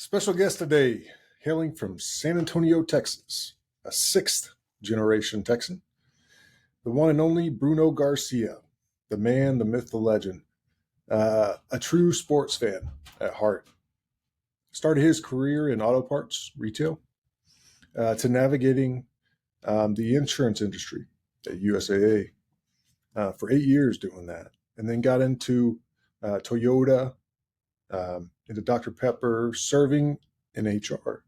Special guest today, hailing from San Antonio, Texas, a sixth generation Texan, the one and only Bruno Garcia, the man, the myth, the legend, a true sports fan at heart. Started his career in auto parts retail to navigating the insurance industry at USAA for 8 years doing that, and then got into Toyota, into Dr. Pepper, serving in HR,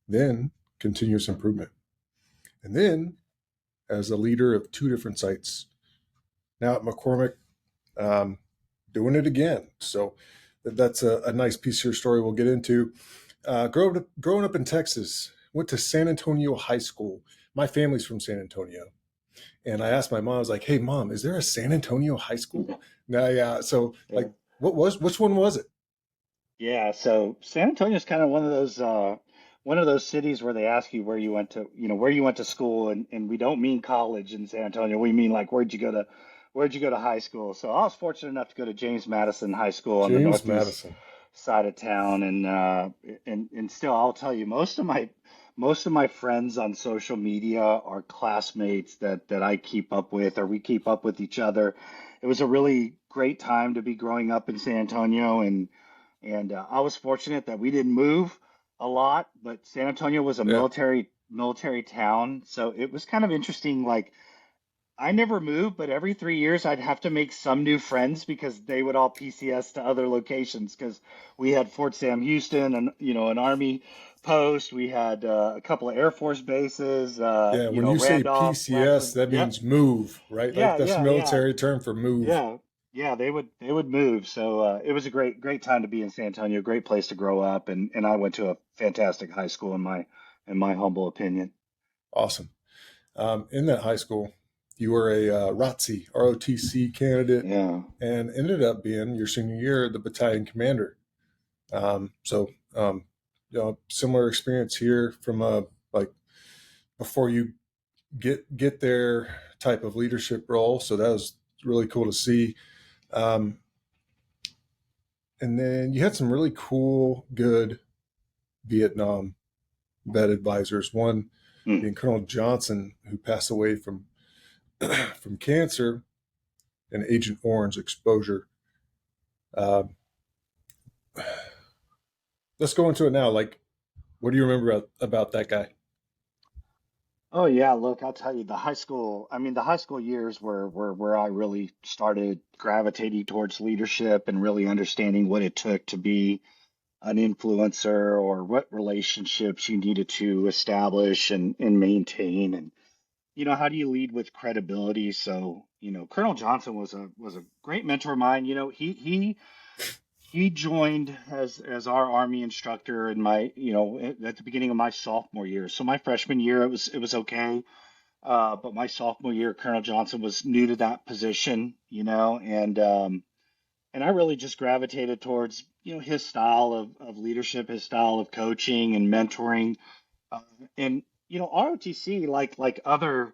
then continuous improvement, and then as a leader of 2 different sites, now at McCormick, doing it again. So that's a nice piece of your story we'll get into. Growing up in Texas, went to San Antonio High School. My family's from San Antonio. And I asked my mom, I was like, hey, Mom, is there a San Antonio High School? No, yeah. So, like, which one was it? Yeah, so San Antonio is kind of one of those cities where they ask you where you went to, where you went to school, and we don't mean college in San Antonio. We mean like where'd you go to high school? So I was fortunate enough to go to James Madison High School on the James northeast Madison. side of town, and still I'll tell you most of my friends on social media are classmates that I keep up with or we keep up with each other. It was a really great time to be growing up in San Antonio, and I was fortunate that we didn't move a lot, but San Antonio was a Yeah. military town, so it was kind of interesting. Like I never moved, but every 3 years I'd have to make some new friends because they would all PCS to other locations because we had Fort Sam Houston and an Army post. We had a couple of Air Force bases. Yeah. When you say Randolph, PCS, Blackford. that Yep. means move, right? Like Yeah, that's yeah, yeah. military term for move. Yeah, yeah, they would move. So it was a great time to be in San Antonio, great place to grow up, and I went to a fantastic high school in my humble opinion. Awesome. In that high school, you were a ROTC candidate Yeah. and ended up being your senior year the battalion commander. So, similar experience here from like before you get their type of leadership role. So that was really cool to see. Um, and then you had some really cool, good Vietnam vet advisors. One Mm. being Colonel Johnson, who passed away from from cancer and Agent Orange exposure. Uh, let's go into it now. Like, what do you remember about that guy? Oh yeah, look, I'll tell you, the high school years were where I really started gravitating towards leadership and really understanding what it took to be an influencer or what relationships you needed to establish and maintain. And how do you lead with credibility? So, Colonel Johnson was a great mentor of mine. He joined as our Army instructor in my, at the beginning of my sophomore year. So my freshman year, it was okay. But my sophomore year, Colonel Johnson was new to that position, and I really just gravitated towards, his style of leadership, his style of coaching and mentoring. Uh, and ROTC, like other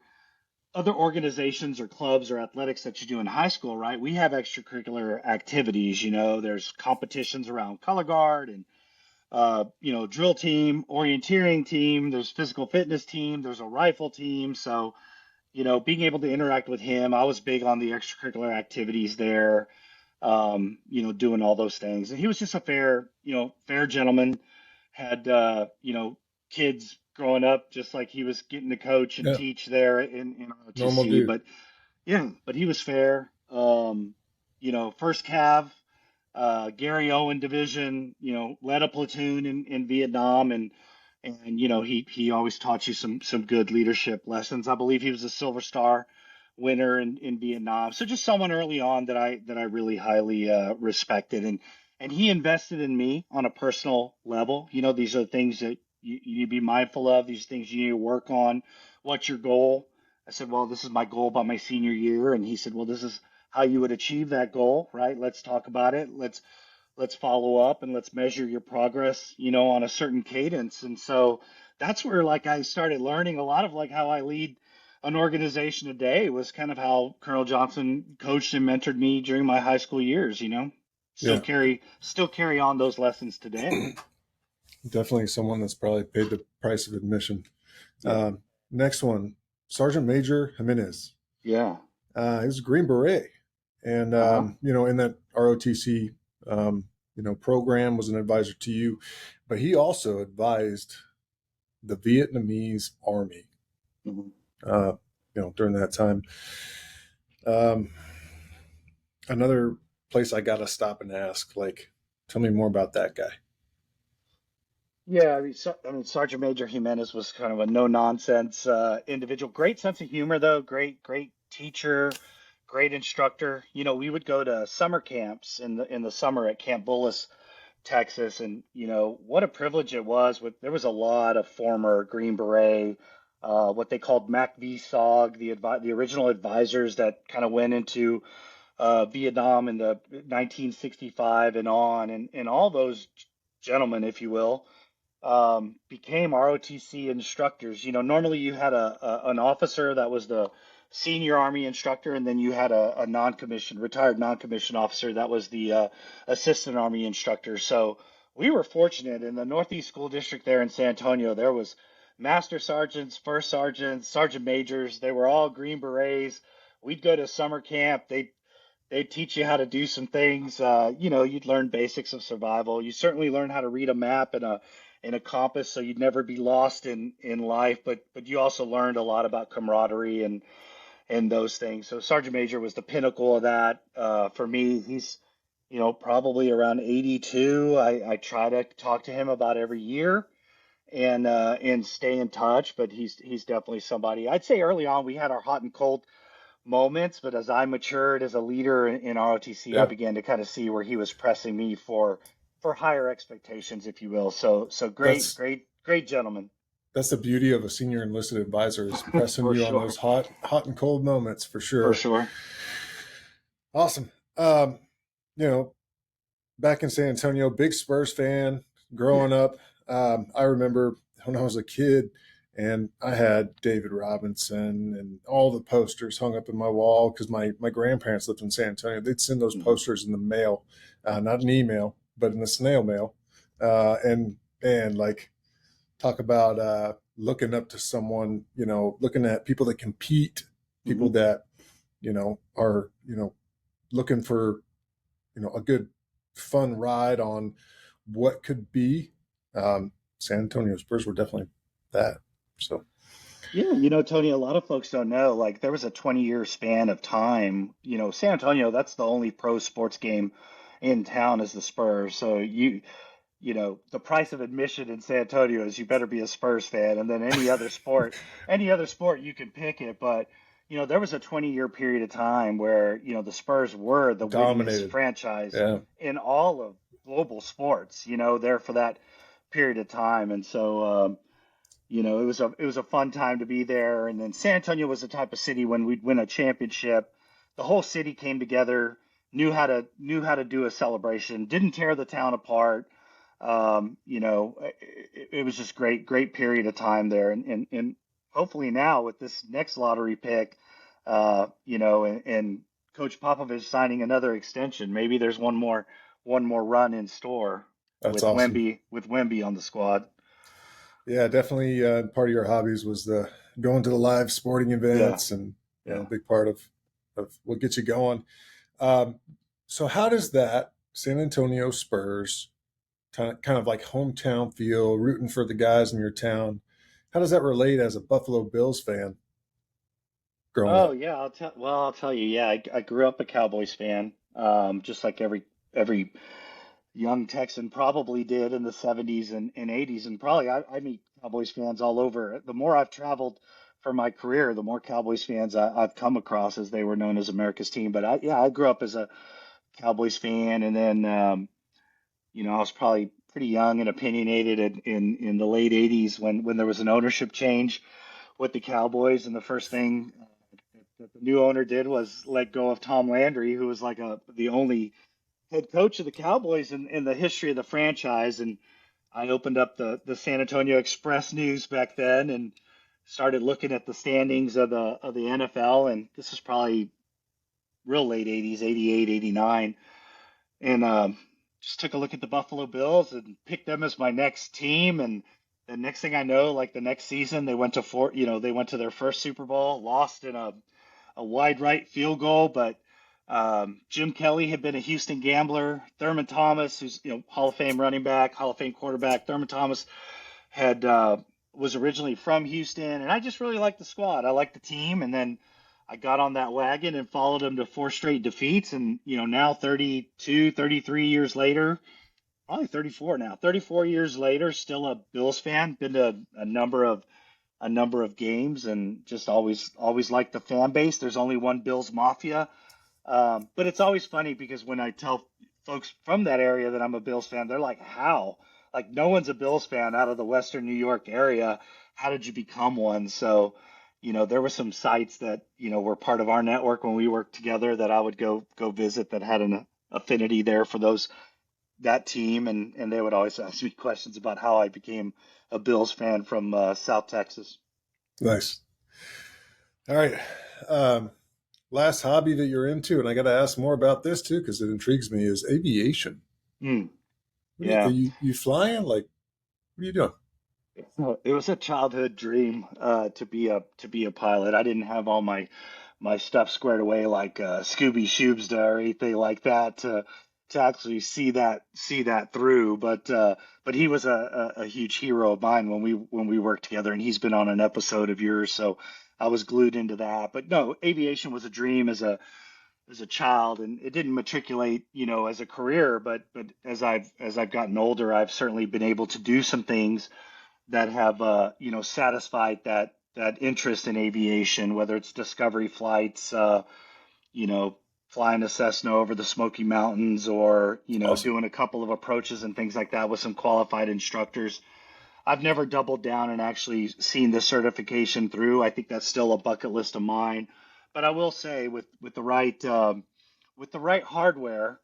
organizations or clubs or athletics that you do in high school, right? We have extracurricular activities. There's competitions around color guard and drill team, orienteering team. There's physical fitness team. There's a rifle team. So being able to interact with him, I was big on the extracurricular activities there. Doing all those things, and he was just a fair gentleman. Had kids growing up just like he was getting to coach and Yeah, teach there in normal ROTC. dude. But yeah, but he was fair. First Cav, Gary Owen division, led a platoon in Vietnam, and he always taught you some good leadership lessons. I believe he was a Silver Star winner in Vietnam. So just someone early on that I really highly respected, and he invested in me on a personal level. These are things that you need to be mindful of. These things you need to work on. What's your goal? I said, well, this is my goal by my senior year, and he said, well, this is how you would achieve that goal, right? Let's talk about it. Let's follow up and let's measure your progress, on a certain cadence. And so that's where like I started learning a lot of like how I lead an organization today was kind of how Colonel Johnson coached and mentored me during my high school years. Still Yeah. carry on those lessons today. Definitely someone that's probably paid the price of admission. Yeah. Next one, Sergeant Major Jimenez. Yeah. He was a Green Beret, and Uh-huh. in that ROTC program, was an advisor to you, but he also advised the Vietnamese Army. Hmm. Uh, during that time. Um, Another place I gotta stop and ask, like, tell me more about that guy. Yeah, Sergeant Major Jimenez was kind of a no-nonsense individual. Great sense of humor, though. Great teacher, great instructor. We would go to summer camps in the summer at Camp Bullis, Texas, and what a privilege it was. There was a lot of former Green Beret, what they called Mac V SOG, the original advisors that kind of went into Vietnam in the 1965 and on, and all those gentlemen, if you will, became ROTC instructors. Normally you had an officer that was the senior Army instructor, and then you had a retired non-commissioned officer that was the assistant Army instructor. So we were fortunate in the Northeast School District there in San Antonio. There was master sergeants, first sergeants, sergeant majors. They were all Green Berets. We'd go to summer camp. They'd teach you how to do some things. You'd learn basics of survival. You certainly learn how to read a map and a compass, so you'd never be lost in life. But you also learned a lot about camaraderie and those things. So Sergeant Major was the pinnacle of that for me. He's probably around 82. I try to talk to him about every year and stay in touch. But he's definitely somebody. I'd say early on we had our hot and cold moments, but as I matured as a leader in ROTC, I Yeah, began to kind of see where he was pressing me for higher expectations, if you will. So great, that's great, great gentleman. that's the beauty of a senior enlisted advisor, is pressing For you on sure. those hot and cold moments for For sure. sure. Awesome. You know, Back in San Antonio, big Spurs fan Yeah. growing up. I remember when I was a kid, and I had David Robinson and all the posters hung up in my wall because my grandparents lived in San Antonio. They'd send those Hmm. posters in the mail, not an email, but in the snail mail. And like, talk about looking up to someone, looking at people that compete, people Hmm. that are looking for a good fun ride on what could be. San Antonio Spurs were definitely that. So Yeah, Tony, a lot of folks don't know, like there was a 20-year span of time. San Antonio, that's the only pro sports game in town is the Spurs. So the price of admission in San Antonio is you better be a Spurs fan, and then any other sport you can pick it. But there was a 20-year period of time where the Spurs were the winningest dominated. franchise Yeah, in all of global sports. There for that period of time, and so it was a fun time to be there. And then San Antonio was the type of city when we'd win a championship, the whole city came together, knew how to do a celebration, didn't tear the town apart. It was just great period of time there. And hopefully now with this next lottery pick, and Coach Popovich signing another extension, maybe there's one more run in store that's with awesome. Wemby on the squad. Yeah, definitely. Part of your hobbies was the going to the live sporting Yeah, events, and a yeah. big part of what gets you going. Um, so how does that San Antonio Spurs kind of like hometown feel, rooting for the guys in your town? How does that relate as a Buffalo Bills fan growing Oh up? yeah, I'll tell you. Yeah, I grew up a Cowboys fan, just like every young Texan probably did in the 70s and 80s, and probably I meet Cowboys fans all over. The more I've traveled for my career, the more Cowboys fans I've come across, as they were known as America's team. But I grew up as a Cowboys fan, and then I was probably pretty young and opinionated in the late 80s when there was an ownership change with the Cowboys, and the first thing that the new owner did was let go of Tom Landry, who was like the only head coach of the Cowboys in the history of the franchise. And I opened up the San Antonio Express News back then and started looking at the standings of the NFL. And this was probably real late 80s, 88, 89. And just took a look at the Buffalo Bills and picked them as my next team. And the next thing I know, like the next season, they went to they went to their first Super Bowl, lost in a wide right field goal, but Jim Kelly had been a Houston Gambler. Thurman Thomas, who's Hall of Fame running back, Hall of Fame quarterback, Thurman Thomas had was originally from Houston, and I just really liked the squad. I liked the team, and then I got on that wagon and followed them to four straight defeats, and now 32, 33 years later, probably 34 now, 34 years later, still a Bills fan. Been to a number of games, and just always liked the fan base. There's only one Bills Mafia, but it's always funny because when I tell folks from that area that I'm a Bills fan, they're like, "How? Like, no one's a Bills fan out of the Western New York area. How did you become one?" So, there were some sites that, were part of our network when we worked together that I would go visit that had an affinity there for that team, and they would always ask me questions about how I became a Bills fan from South Texas. Nice. All right. Last hobby that you're into, and I got to ask more about this too because it intrigues me, is aviation. Mm, Are yeah. you flying? Like, what are you doing? It was a childhood dream to be a pilot. I didn't have all my stuff squared away like Scooby Shoobsda or anything like that to actually see that through. But he was a huge hero of mine when we worked together, and he's been on an episode of yours, so I was glued into that. But no, aviation was a dream as a child, and it didn't matriculate, as a career. But as I've gotten older, I've certainly been able to do some things that have satisfied that interest in aviation, whether it's discovery flights, you know, flying a Cessna over the Smoky Mountains, or Awesome. doing a couple of approaches and things like that with some qualified instructors. I've never doubled down and actually seen the certification through. I think that's still a bucket list of mine. But I will say, with the right hardware,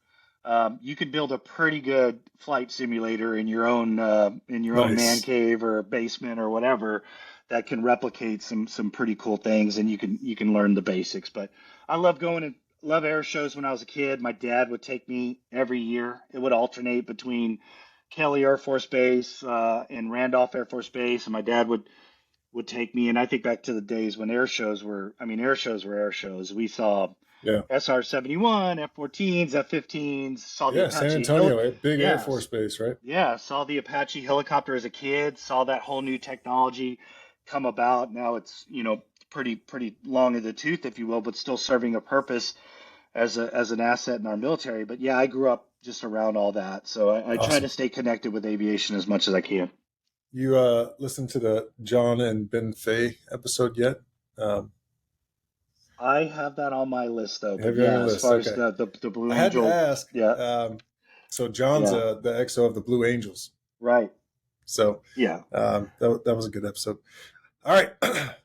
you can build a pretty good flight simulator in your own man Nice. cave or basement or whatever that can replicate some pretty cool things, and you can learn the basics. But I love going and love air shows. When I was a kid, my dad would take me every year. It would alternate between Kelly Air Force Base and Randolph Air Force Base, and my dad would take me. And I think back to the days when air shows were air shows. We saw Yeah. SR-71, F-14s, F-15s, saw the Yeah. San Apache Antonio, a big Air yeah, Force base, right? yeah, saw the Apache helicopter as a kid, saw that whole new technology come about. Now it's, pretty long in the tooth, if you will, but still serving a purpose as an asset in our military. But yeah, I grew up just around all that. So I try to Awesome. stay connected with aviation as much as I can. You listened to the John and Ben Fay episode yet? Um, I have that on my list though, but have you on your yeah, as list? far as Okay. the Blue I had to Angel, ask. yeah, So John's yeah, the XO of the Blue Angels. right, So yeah, that was a good episode. All right,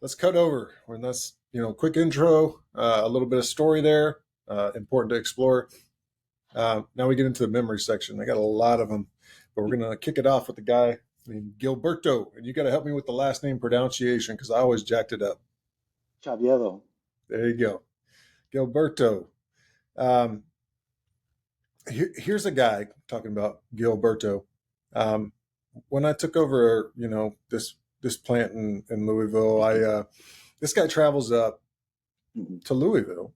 let's cut over. When that's quick intro, a little bit of story there, important to explore. Now we get into the memory section. I got a lot of them, but we're gonna kick it off with the guy named Gilberto, and you got to help me with the last name pronunciation because I always jacked it up. Chaviedo. There you go, Gilberto. Um, here's a guy talking about Gilberto. Um, when I took over, this plant in Louisville, I this guy travels up Mhm. to Louisville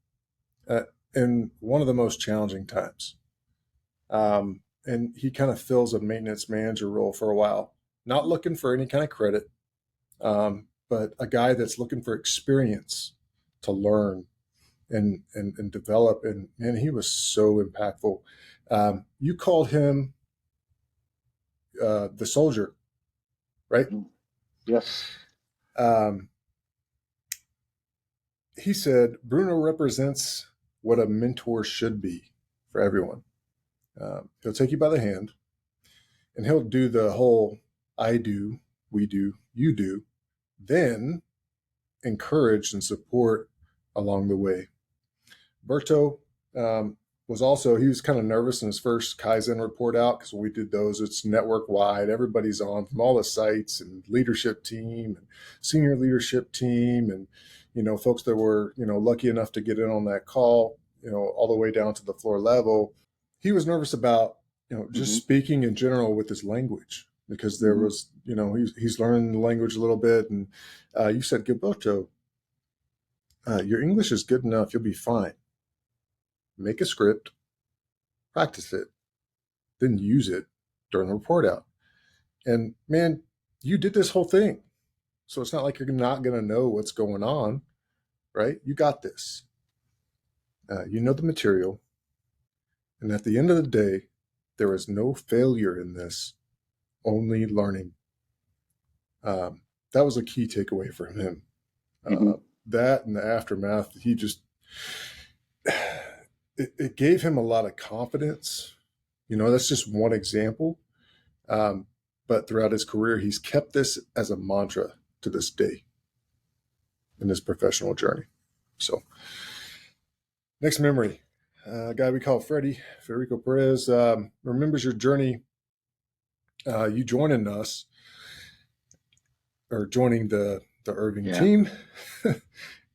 uh, in one of the most challenging times. And he kind of fills a maintenance manager role for a while, not looking for any kind of credit, but a guy that's looking for experience to learn and develop. And man, he was so impactful. You called him the soldier, right? Mhm. Yes. Um, he said Bruno represents what a mentor should be for everyone. He'll take you by the hand and he'll do the whole I do, we do, you do, then encourage and support along the way. Berto he was kind of nervous in his first Kaizen report out because when we did those, it's network wide. Everybody's on from all the sites and leadership team and senior leadership team and, folks that were, lucky enough to get in on that call, all the way down to the floor level. He was nervous about just Hmm. speaking in general with his language, because there Hmm. was, he's learning the language a little bit. And you said, Gilberto, your English is good enough. You'll be fine. Make a script, practice it, then use it during the report out. And man, you did this whole thing. So it's not like you're not going to know what's going on, right? You got this. You know the material. And at the end of the day, there is no failure in this, only learning. That was a key takeaway from him. Hmm. That and the aftermath, he just, it gave him a lot of confidence. That's just one example. Um, but throughout his career, he's kept this as a mantra to this day in his professional journey. So, next memory, a guy we call Freddie, Federico Perez, remembers your journey, you joining us, or joining the Irving Yeah. team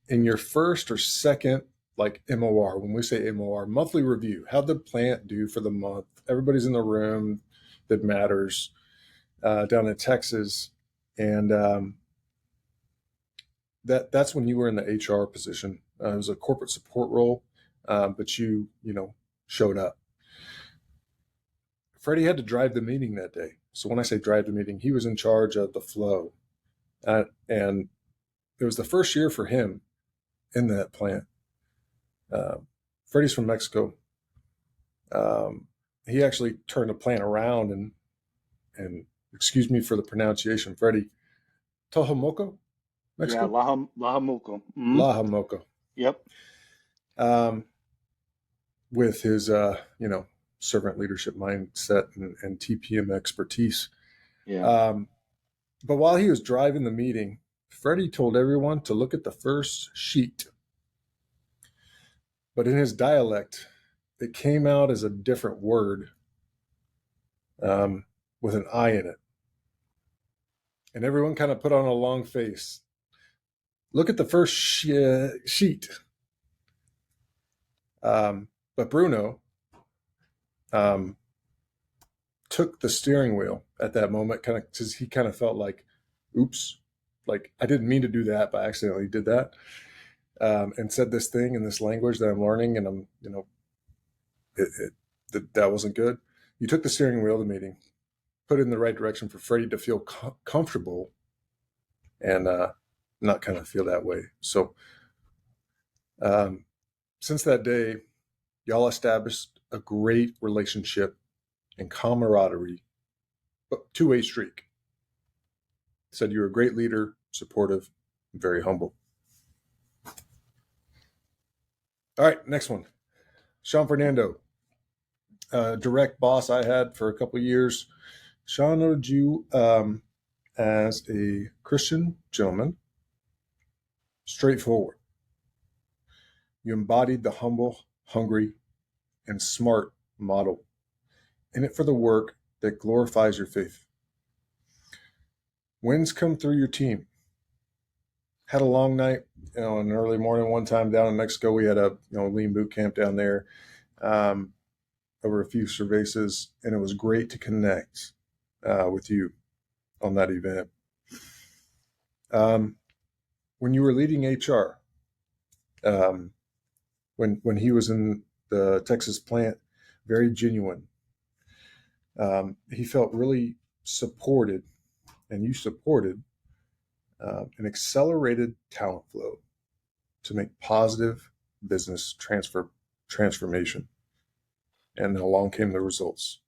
in your first or second, like MOR. When we say MOR, monthly review, how'd the plant do for the month? Everybody's in the room that matters, down in Texas. And that's when you were in the HR position. It was a corporate support role, but you showed up. Freddie had to drive the meeting that day. So when I say drive the meeting, he was in charge of the flow, and it was the first year for him in that plant. Uh, Freddie's from Mexico. He actually turned the plant around, and excuse me for the pronunciation, Freddie, Tohomoco, Yeah. Mexico, Lahamuco. Hmm. Lahamoco, Yep. um, with his servant leadership mindset and TPM expertise. Yeah. Um, but while he was driving the meeting, Freddie told everyone to look at the first sheet. But in his dialect, it came out as a different word, um, with an I in it. And everyone kind of put on a long face. Look at the first sheet. But Bruno, um, took the steering wheel at that moment, kind of, because he kind of felt like, oops, like I didn't mean to do that, but I accidentally did that, and said this thing in this language that I'm learning, and I'm, that wasn't good. You took the steering wheel of the meeting, put it in the right direction for Freddie to feel comfortable, and not kind of feel that way. So, um, since that day, y'all established a great relationship and camaraderie, but two-way streak. Said you were a great leader, supportive, and very humble. All right, next one. Sean Fernando, direct boss I had for a couple of years. Sean noted you, as a Christian gentleman, straightforward. You embodied the humble, hungry, and smart model, in it for the work that glorifies your faith. Wins come through your team. Had a long night, an early morning one time down in Mexico. We had a lean boot camp down there, um, over a few cervezas, and it was great to connect with you on that event. Um, when you were leading HR, um, when he was in the Texas plant, very genuine. He felt really supported, and you supported, an accelerated talent flow to make positive business transformation. And along came the results.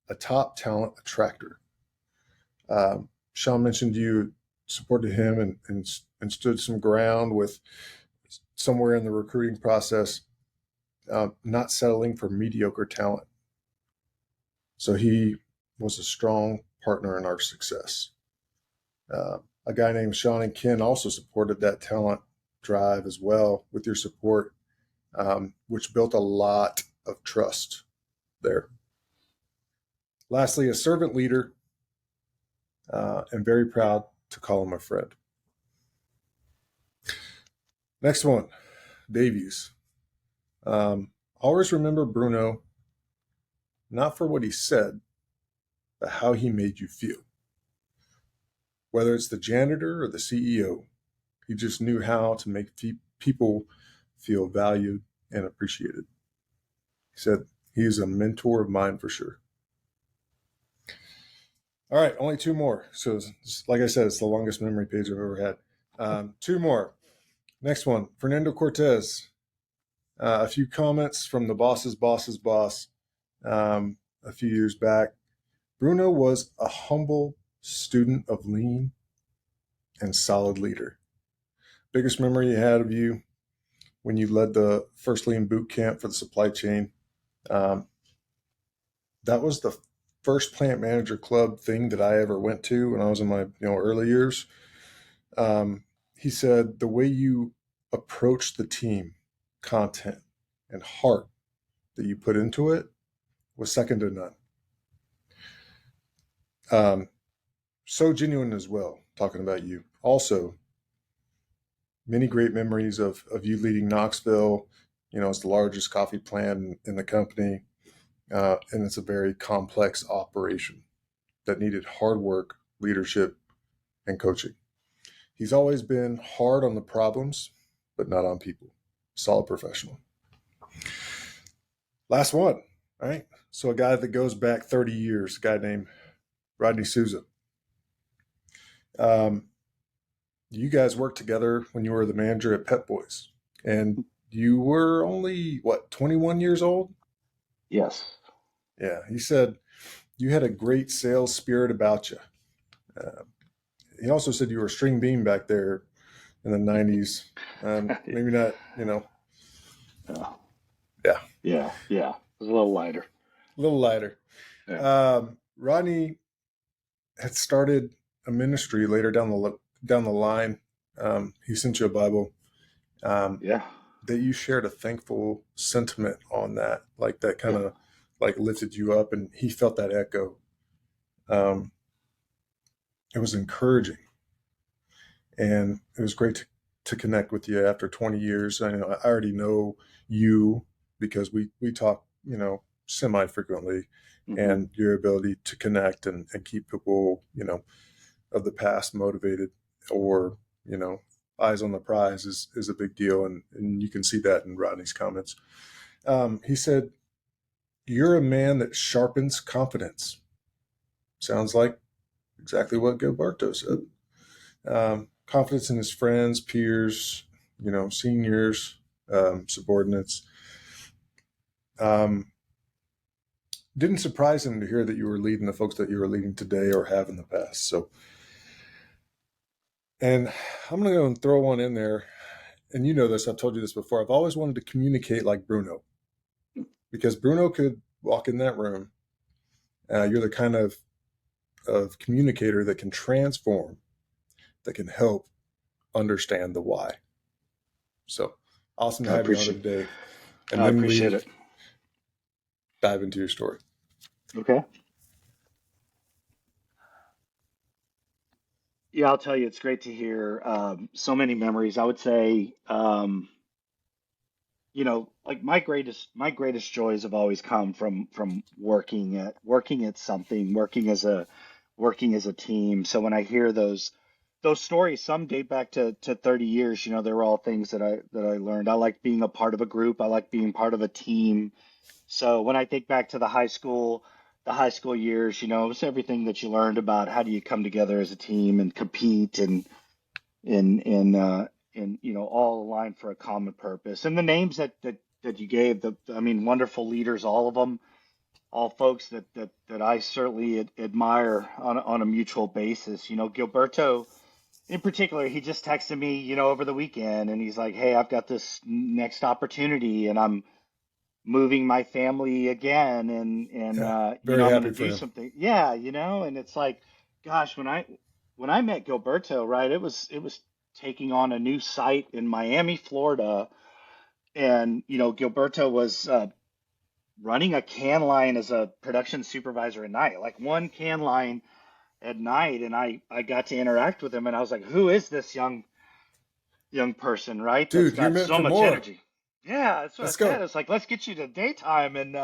A top talent attractor. Sean mentioned you supported him, and stood some ground with somewhere in the recruiting process, not settling for mediocre talent. So he was a strong partner in our success. A guy named Sean and Ken also supported that talent drive as well with your support, which built a lot of trust there. Lastly, a servant leader, and very proud to call him a friend. Next one, Davies. Always remember Bruno not for what he said, but how he made you feel. Whether it's the janitor or the CEO, he just knew how to make people feel valued and appreciated. He said, he's a mentor of mine for sure. All right, only two more. So, like I said, it's the longest memory page I've ever had. Two more. Next one, Fernando Cortez. A few comments from the boss's boss's boss a few years back. Bruno was a humble student of lean and solid leader. Biggest memory he had of you when you led the first lean boot camp for the supply chain. That was the first plant manager club thing that I ever went to when I was in my early years. He said the way you approached the team, content, and heart that you put into it was second to none. So genuine as well, talking about you. Also, many great memories of you leading Knoxville. It's the largest coffee plant in the company. And it's a very complex operation that needed hard work, leadership, and coaching. He's always been hard on the problems, but not on people. Solid professional. Last one, all right? So a guy that goes back 30 years, a guy named Rodney Souza. You guys worked together when you were the manager at Pep Boys, and you were only, 21 years old? Yes. Yeah, he said you had a great sales spirit about you. He also said you were a string bean back there in the 90s. Maybe not, Yeah. Yeah. It was a little lighter. A little lighter. Yeah. Rodney had started a ministry later down the line. He sent you a Bible. Yeah. That you shared a thankful sentiment on that, like that kind of like lifted you up, and he felt that echo. It was encouraging, and it was great to connect with you after 20 years. I already know you because we talk, semi frequently, and your ability to connect and keep people, of the past motivated or, eyes on the prize is a big deal. And you can see that in Rodney's comments. He said, you're a man that sharpens confidence. Sounds like exactly what Gilberto said. Confidence in his friends, peers, seniors, subordinates. Didn't surprise him to hear that you were leading the folks that you were leading today or have in the past. So, and I'm going to go and throw one in there. And you know this, I've told you this before. I've always wanted to communicate like Bruno, because Bruno could walk in that room. You're the kind of communicator that can transform, that can help understand the why. So awesome to have you on today. And I appreciate it. Dive into your story. Okay. Yeah, I'll tell you, it's great to hear so many memories. I would say, like my greatest joys have always come from working at something, working as a team. So when I hear those stories, some date back to 30 years, they were all things that I learned. I like being a part of a group. I like being part of a team. So when I think back to the high school years, it was everything that you learned about how do you come together as a team and compete and all aligned for a common purpose. And the names that you gave, wonderful leaders, all of them, all folks that I certainly admire on a mutual basis. Gilberto in particular, he just texted me, over the weekend, and he's like, "Hey, I've got this next opportunity, and I'm moving my family again, and very I'm happy going to for do him. something." Yeah, and it's like, gosh, when I met Gilberto, right, it was taking on a new site in Miami, Florida, and Gilberto was running a can line as a production supervisor at night, like one can line at night, and I got to interact with him, and I was like, who is this young person, right? That's Dude, you're got meant so for much more. energy. Yeah, that's what I Let's said. go. It's like, let's get you to daytime. And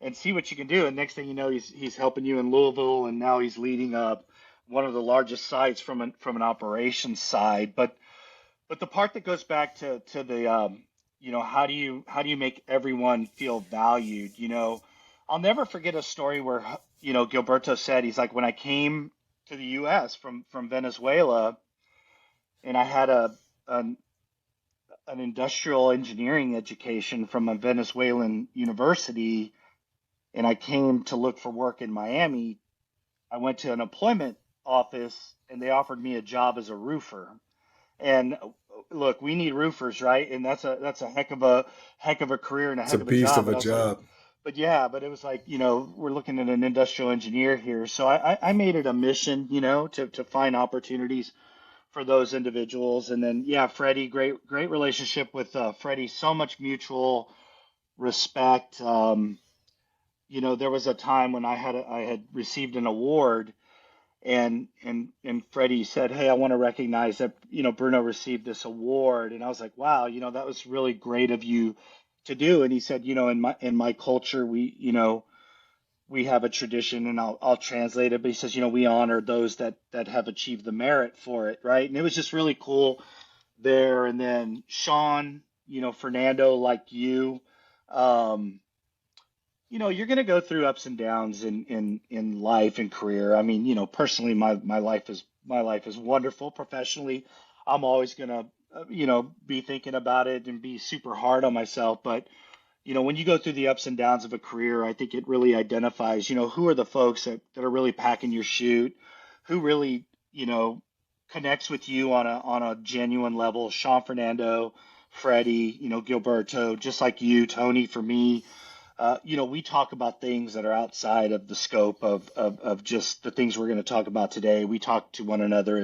and see what you can do. And next thing you know, he's helping you in Louisville, and now he's leading up one of the largest sites from an operations side. But the part that goes back to the how do you make everyone feel valued? I'll never forget a story where Gilberto said, he's like, when I came to the U.S. from Venezuela, and I had an, an industrial engineering education from a Venezuelan university, and I came to look for work in Miami. I went to an employment office, and they offered me a job as a roofer. And look, we need roofers, right? And that's a heck of a career and a It's a heck of a beast job. of But a I was like, job. but yeah, but it was like, we're looking at an industrial engineer here. So I made it a mission, to find opportunities for those individuals. And then yeah, Freddie, great relationship with Freddie. So much mutual respect. There was a time when I had received an award, and Freddie said, "Hey, I want to recognize that Bruno received this award." And I was like, "Wow, that was really great of you to do." And he said, "In my culture, we have a tradition, and I'll translate it, but he says, we honor those that have achieved the merit for it, right?" And it was just really cool there. And then Sean, Fernando, like you. Um, you're going to go through ups and downs in life and career. I mean, personally, my life is wonderful. Professionally, I'm always going to, be thinking about it and be super hard on myself. But when you go through the ups and downs of a career, I think it really identifies, who are the folks that are really packing your chute, who really, connects with you on a genuine level. Sean Fernando, Freddie, Gilberto, just like you, Tony, for me. We talk about things that are outside of the scope of just the things we're going to talk about today. We talk to one another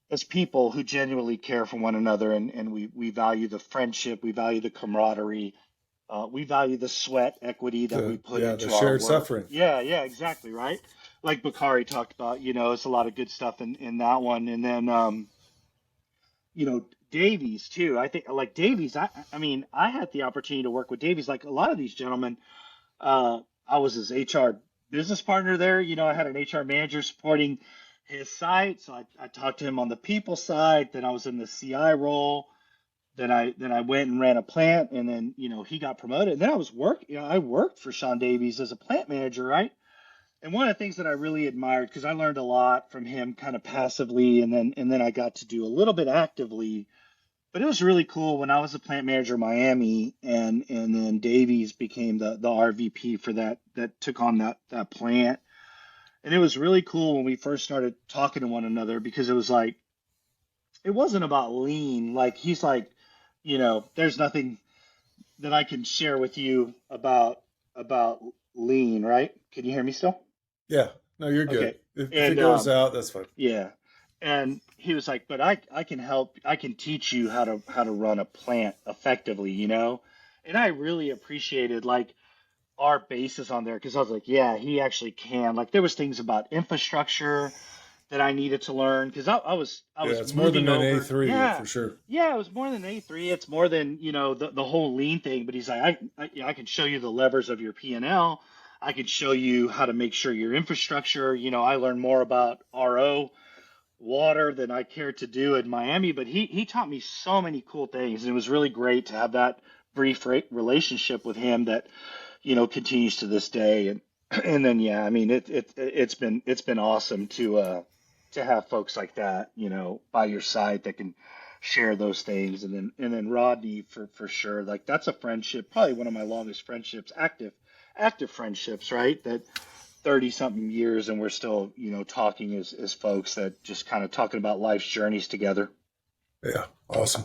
as people who genuinely care for one another, and we value the friendship, we value the camaraderie, we value the sweat equity that we put The into our shared work. suffering. Yeah, yeah, exactly, right. Like Bakari talked about, it's a lot of good stuff in that one. And then Davies too. I think like Davies, I mean, I had the opportunity to work with Davies like a lot of these gentlemen. I was his HR business partner there. I had an HR manager supporting his site, so I talked to him on the people side. Then I was in the CI role. Then I went and ran a plant, and then he got promoted. And then I worked for Sean Davies as a plant manager, right? And one of the things that I really admired, because I learned a lot from him kind of passively, and then I got to do a little bit actively. But it was really cool when I was the plant manager in Miami, and then Davies became the RVP for that took on that plant. And it was really cool when we first started talking to one another, because it was like it wasn't about lean. Like he's like, there's nothing that I can share with you about lean, right? Can you hear me still? Yeah. No, you're good. Okay. If it And goes out, that's fine. yeah. And he was like, "But I can help. I can teach you how to run a plant effectively, you know?" And I really appreciated like our basis on there, because I was like, "Yeah, he actually can." Like there was things about infrastructure that I needed to learn, because I Yeah, was it's more moving than an over. A3 Yeah. for sure. Yeah, it was more than A3. It's more than, the whole lean thing. But he's like, I can show you the levers of your P&L. I can show you how to make sure your infrastructure, I learned more about RO water than I cared to do in Miami, but he taught me so many cool things. And it was really great to have that brief relationship with him that, continues to this day. And then yeah, I mean it's been awesome to have folks like that, by your side that can share those things. And then Rodney, for sure, like that's a friendship, probably one of my longest friendships, active friendships, right? That 30 something years, and we're still, talking as folks that just kind of talking about life's journeys together. Yeah. Awesome.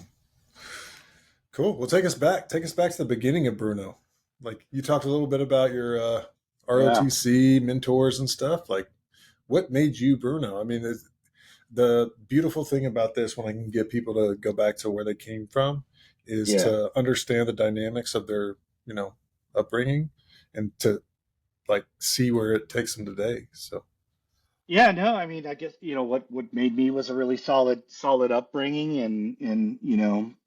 Cool. Well, take us back. Take us back to the beginning of Bruno. Like you talked a little bit about your Yeah. ROTC mentors and stuff. Like, what made you Bruno? I mean, the beautiful thing about this, when I can get people to go back to where they came from, is Yeah. to understand the dynamics of their, you know, upbringing, and to like see where it takes them today. So Yeah, no, I mean, I guess, what made me was a really solid upbringing, and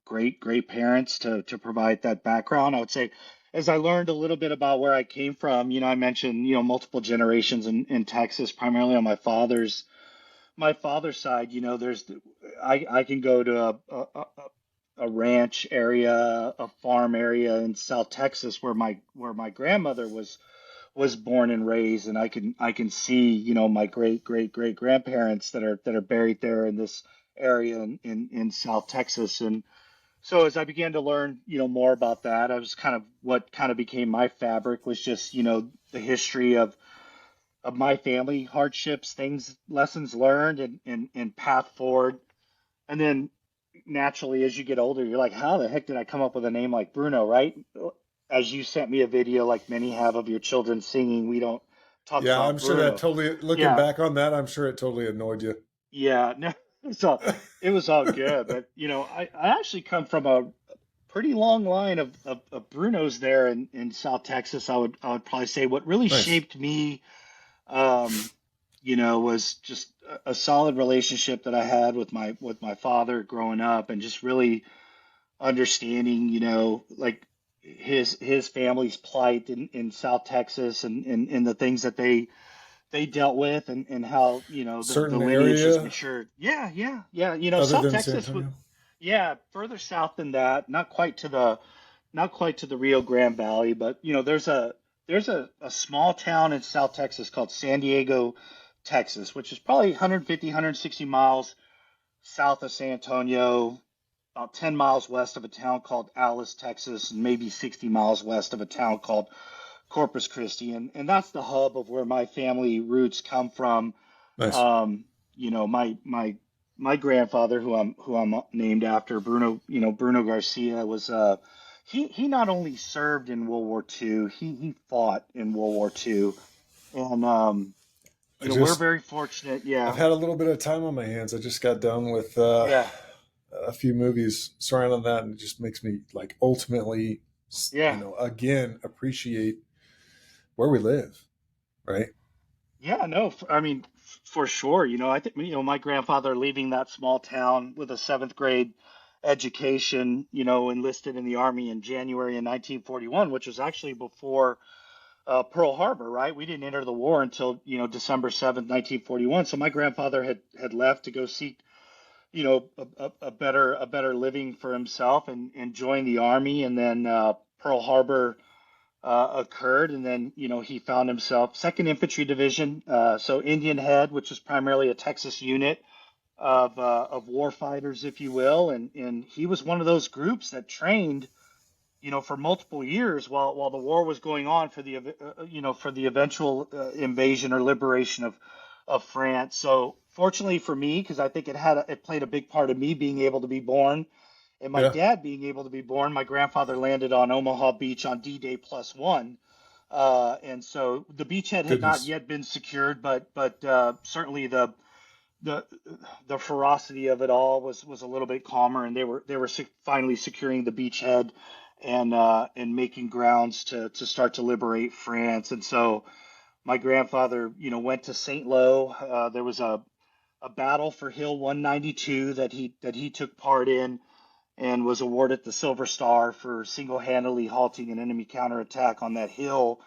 great parents to provide that background. I would say as I learned a little bit about where I came from, I mentioned, multiple generations in Texas, primarily on my father's side. I can go to a ranch area, a farm area in South Texas where my grandmother was born and raised, and I can see, my great grandparents that are buried there in this area in South Texas. And so as I began to learn, more about that, I was what kind of became my fabric was just, the history of my family, hardships, things, lessons learned, and path forward. And then naturally, as you get older, you're like, how the heck did I come up with a name like Bruno, right? As you sent me a video, like many have, of your children singing, "We Don't Talk Yeah, I'm About sure that Bruno." totally, looking Yeah, back on that, I'm sure it totally annoyed you. yeah, no, so it was all good. But, I actually come from a pretty long line of Brunos there in South Texas. I would probably say what really Nice. shaped me, um, was just a solid relationship that I had with my father growing up, and just really understanding, like his family's plight in South Texas, and the things that they dealt with, and how, the Certain lineage has area matured. Yeah, yeah, yeah. other South than San Texas would, Antonio? yeah, further south than that, not quite to the Rio Grande Valley, but, there's a small town in South Texas called San Diego, Texas, which is probably 150, 160 miles south of San Antonio, about 10 miles west of a town called Alice, Texas, and maybe 60 miles west of a town called Corpus Christi. And that's the hub of where my family roots come from. Nice. Um, my grandfather, who I'm named after, Bruno Garcia, was he not only served in World War II, he fought in World War II. And I we're just, very fortunate. I've Yeah. had a little bit of time on my hands. I just got done with Yeah. a few movies surrounding that, and it just makes me like ultimately, Yeah. again appreciate where we live, right? Yeah, no, I mean, for sure. I think, my grandfather leaving that small town with a seventh grade education, enlisted in the Army in January in 1941, which was actually before Pearl Harbor, right? We didn't enter the war until, December 7th, 1941. So my grandfather had left to go seek, a better living for himself, and joined the Army. And then Pearl Harbor occurred, and then, he found himself Second Infantry Division, so Indian Head, which is primarily a Texas unit of war fighters, if you will, and he was one of those groups that trained, for multiple years while the war was going on, for the eventual invasion or liberation of France. So fortunately for me, because I think it played a big part of me being able to be born, and my Yeah. dad being able to be born. My grandfather landed on Omaha Beach on D-Day +1. And so the beachhead had not Goodness. yet been secured, but certainly the the ferocity of it all was a little bit calmer, and they were finally securing the beachhead, and making grounds to start to liberate France. And so my grandfather, went to St. Lo. There was a battle for Hill 192 that he took part in, and was awarded the Silver Star for single-handedly halting an enemy counterattack on that hill,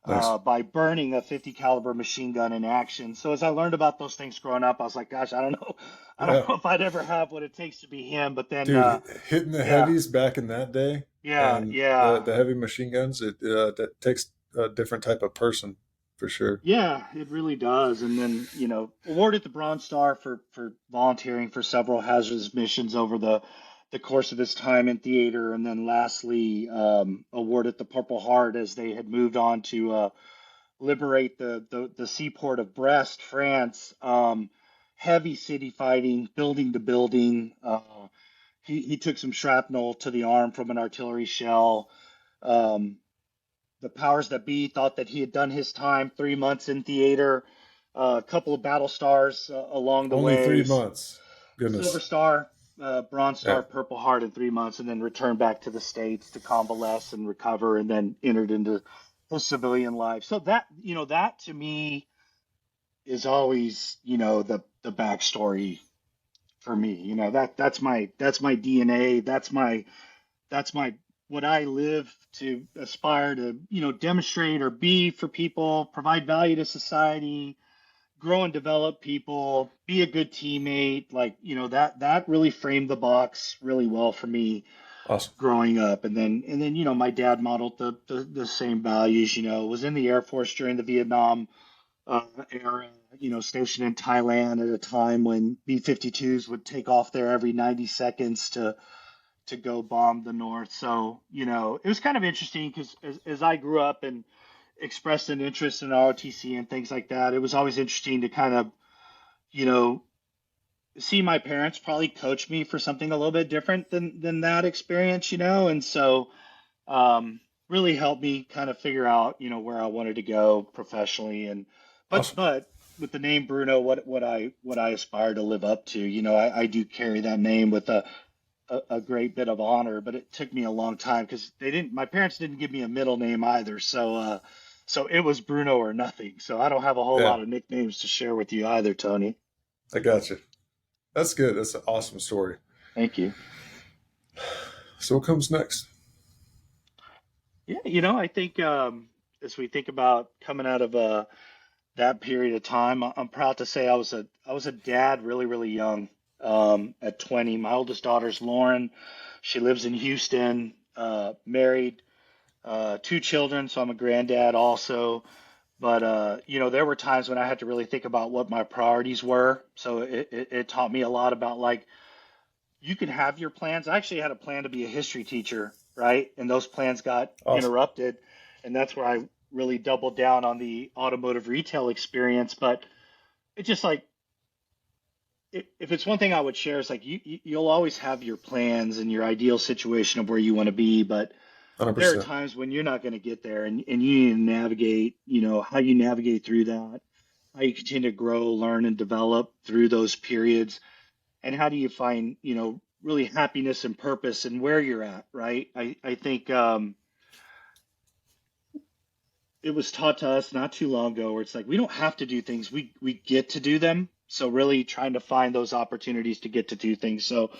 Nice. by burning a 50 caliber machine gun in action. So as I learned about those things growing up, I was like, gosh, I don't know, I don't Yeah. know if I'd ever have what it takes to be him. But then, Dude, hitting the yeah, heavies back in that day, yeah, and yeah, the heavy machine guns, it that takes a different type of person for sure. yeah, it really does. And then, awarded the Bronze Star for volunteering for several hazardous missions over the course of his time in theater. And then lastly, awarded the Purple Heart as they had moved on to liberate the seaport of Brest, France. Heavy city fighting, building to building. He took some shrapnel to the arm from an artillery shell. Um, the powers that be thought that he had done his time, 3 months in theater, a couple of battle stars along the Only three ways, months. Silver Goodness. Star, Bronze Yeah. Star, Purple Heart in 3 months, and then returned back to the States to convalesce and recover, and then entered into his civilian life. So that to me is always, the backstory for me. That's my DNA. That's my what I live to aspire to, demonstrate or be for people, provide value to society, grow and develop people, be a good teammate. Like, that really framed the box really well for me Awesome. growing up. And then, my dad modeled the same values, was in the Air Force during the Vietnam era, stationed in Thailand at a time when B-52s would take off there every 90 seconds to go bomb the North. So, it was kind of interesting because as I grew up and expressed an interest in ROTC and things like that, it was always interesting to kind of, you know, see my parents probably coach me for something a little bit different than that experience, and so really helped me kind of figure out, where I wanted to go professionally, and but Awesome. but with the name Bruno, what I aspire to live up to, I do carry that name with a great bit of honor, but it took me a long time because my parents didn't give me a middle name either, so it was Bruno or nothing. So I don't have a whole Yeah, lot of nicknames to share with you either, Tony. I got you. That's good. That's an awesome story. Thank you. So what comes next? Yeah, I think as we think about coming out of that period of time, I'm proud to say I was a dad really really young. At 20, my oldest daughter's Lauren. She lives in Houston, married, two children, so I'm a granddad also. But there were times when I had to really think about what my priorities were. So it taught me a lot about like you can have your plans. I actually had a plan to be a history teacher, right? And those plans got Awesome. interrupted. And that's where I really doubled down on the automotive retail experience. But it's just like, if it's one thing I would share, is like you'll always have your plans and your ideal situation of where you want to be. But there are 100%. times when you're not going to get there and you need to navigate, how you navigate through that, how you continue to grow, learn, and develop through those periods, and how do you find really happiness and purpose and where you're at, right? I think it was taught to us not too long ago where it's like we don't have to do things, we get to do them. So really trying to find those opportunities to get to do things. So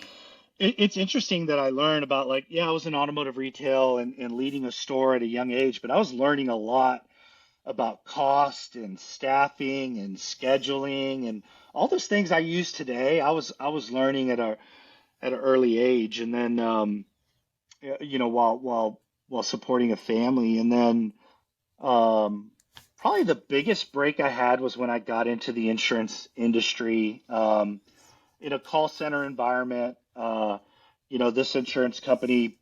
it's interesting that I learned about, like, yeah, I was in automotive retail and leading a store at a young age, but I was learning a lot about cost and staffing and scheduling and all those things I use today. I was learning at an early age, and then while supporting a family, and then um, probably the biggest break I had was when I got into the insurance industry, in a call center environment. This insurance company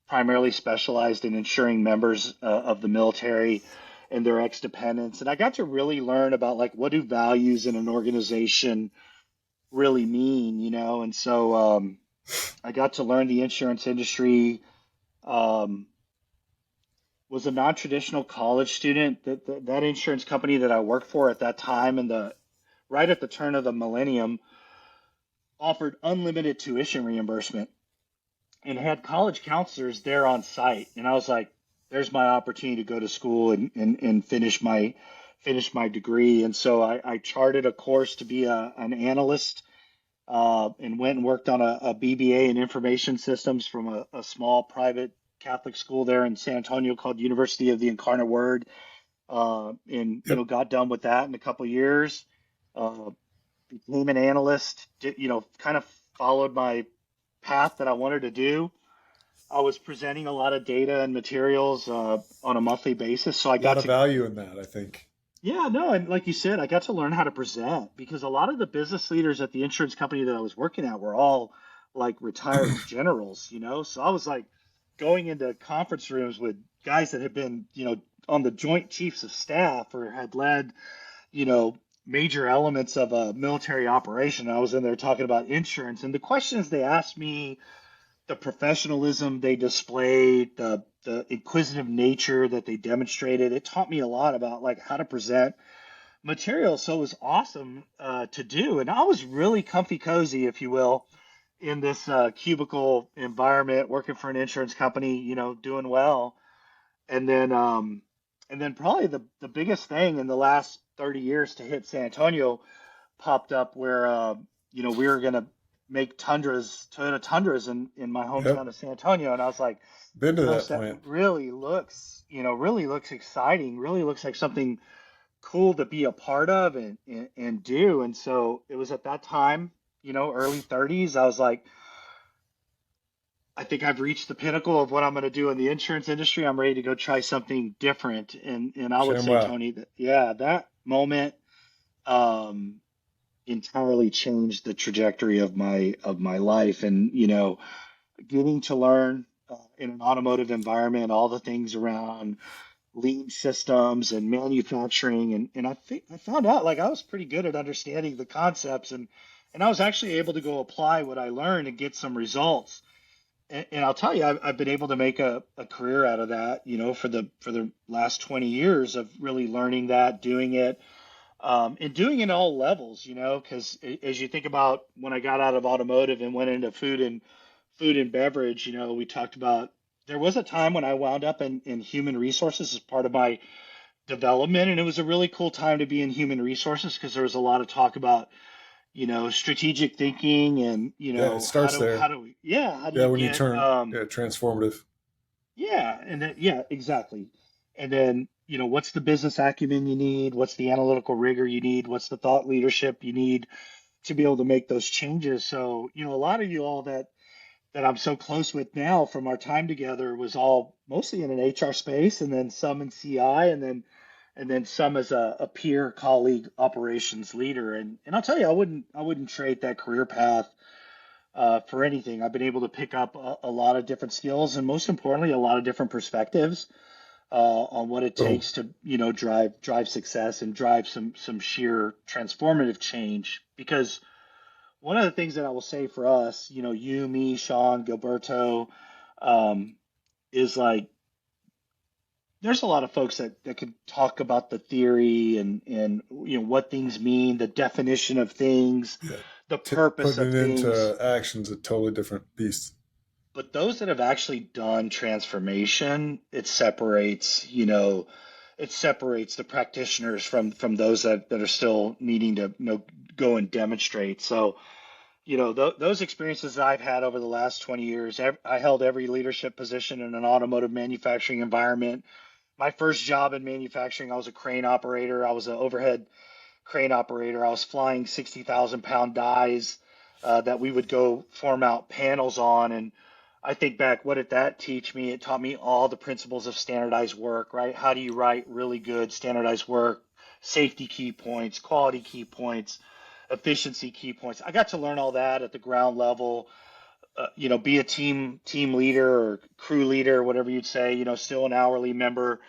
primarily specialized in insuring members of the military and their ex-dependents, and I got to really learn about like what do values in an organization really mean, and so I got to learn the insurance industry. Um, was a non-traditional college student. That insurance company that I worked for at that time, and the right at the turn of the millennium, offered unlimited tuition reimbursement and had college counselors there on site. And I was like, there's my opportunity to go to school and finish my degree. And so I charted a course to be an analyst, and went and worked on a BBA in information systems from a small private Catholic school there in San Antonio called University of the Incarnate Word. And Yep. got done with that in a couple of years. Uh, Became an analyst. Kind of followed my path that I wanted to do. I was presenting a lot of data and materials on a monthly basis, so I A lot got of to. value in that, I think. Yeah, no, and like you said, I got to learn how to present because a lot of the business leaders at the insurance company that I was working at were all like retired generals, So I was like going into conference rooms with guys that had been, on the Joint Chiefs of Staff or had led, you know, major elements of a military operation. I was in there talking about insurance, and the questions they asked me, the professionalism they displayed, the inquisitive nature that they demonstrated, it taught me a lot about like how to present material. So it was awesome to do, and I was really comfy cozy, if you will, in this cubicle environment, working for an insurance company, doing well. And then probably the biggest thing in the last 30 years to hit San Antonio popped up where we were gonna make Toyota Tundras in my hometown Yep. of San Antonio. And I was like, Been to gosh, that that plant. really looks exciting, really looks like something cool to be a part of and do. And so it was at that time, early 30s, I was like, I think I've reached the pinnacle of what I'm going to do in the insurance industry. I'm ready to go try something different. And I would say, ShamWow. Tony, that yeah, that moment um, entirely changed the trajectory of my life. And getting to learn in an automotive environment all the things around lean systems and manufacturing, and I found out like I was pretty good at understanding the concepts, and I was actually able to go apply what I learned and get some results. And I'll tell you, I've been able to make a career out of that, for the last 20 years of really learning that, doing it, and doing it at all levels, because as you think about when I got out of automotive and went into food and beverage, we talked about there was a time when I wound up in human resources as part of my development, and it was a really cool time to be in human resources because there was a lot of talk about, strategic thinking and, Yeah, it starts there. how do Yeah, you when you get, turn, yeah, transformative. yeah, and then yeah, exactly. And then, what's the business acumen you need? What's the analytical rigor you need? What's the thought leadership you need to be able to make those changes? So, a lot of you all that I'm so close with now from our time together was all mostly in an HR space, and then some in CI, and then some as a peer colleague operations leader. And I'll tell you, I wouldn't trade that career path for anything. I've been able to pick up a lot of different skills, and most importantly, a lot of different perspectives on what it Boom. takes to drive success and drive some sheer transformative change. Because one of the things that I will say for us, you, me, Sean, Gilberto, um, is like there's a lot of folks that can talk about the theory and what things mean, the definition of things, Yeah. the purpose Putting of it things. into action's a totally different beast. But those that have actually done transformation, it separates the practitioners from those that are still needing to go and demonstrate. So, those experiences that I've had over the last 20 years, I held every leadership position in an automotive manufacturing environment. My first job in manufacturing, I was a crane operator. I was an overhead crane operator. I was flying 60,000 pound dies that we would go form out panels on. And I think back, what did that teach me? It taught me all the principles of standardized work, right? How do you write really good standardized work, safety key points, quality key points, efficiency key points. I got to learn all that at the ground level. Be a team leader or crew leader, whatever you'd say. Still an hourly member,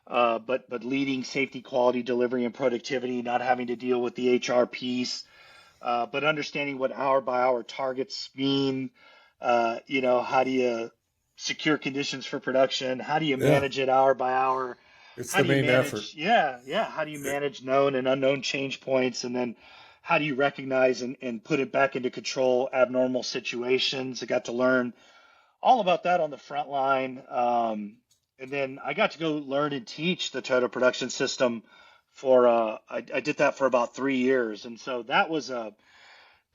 but leading safety, quality, delivery, and productivity, not having to deal with the HR piece, but understanding what hour by hour targets mean. How do you secure conditions for production? How do you Yeah, manage it hour by hour? it's How the do you main effort. manage, yeah, how do you manage known and unknown change points? And then how do you recognize and put it back into control abnormal situations? I got to learn all about that on the front line. And then I got to go learn and teach the total production system for I did that for about 3 years. And so that was a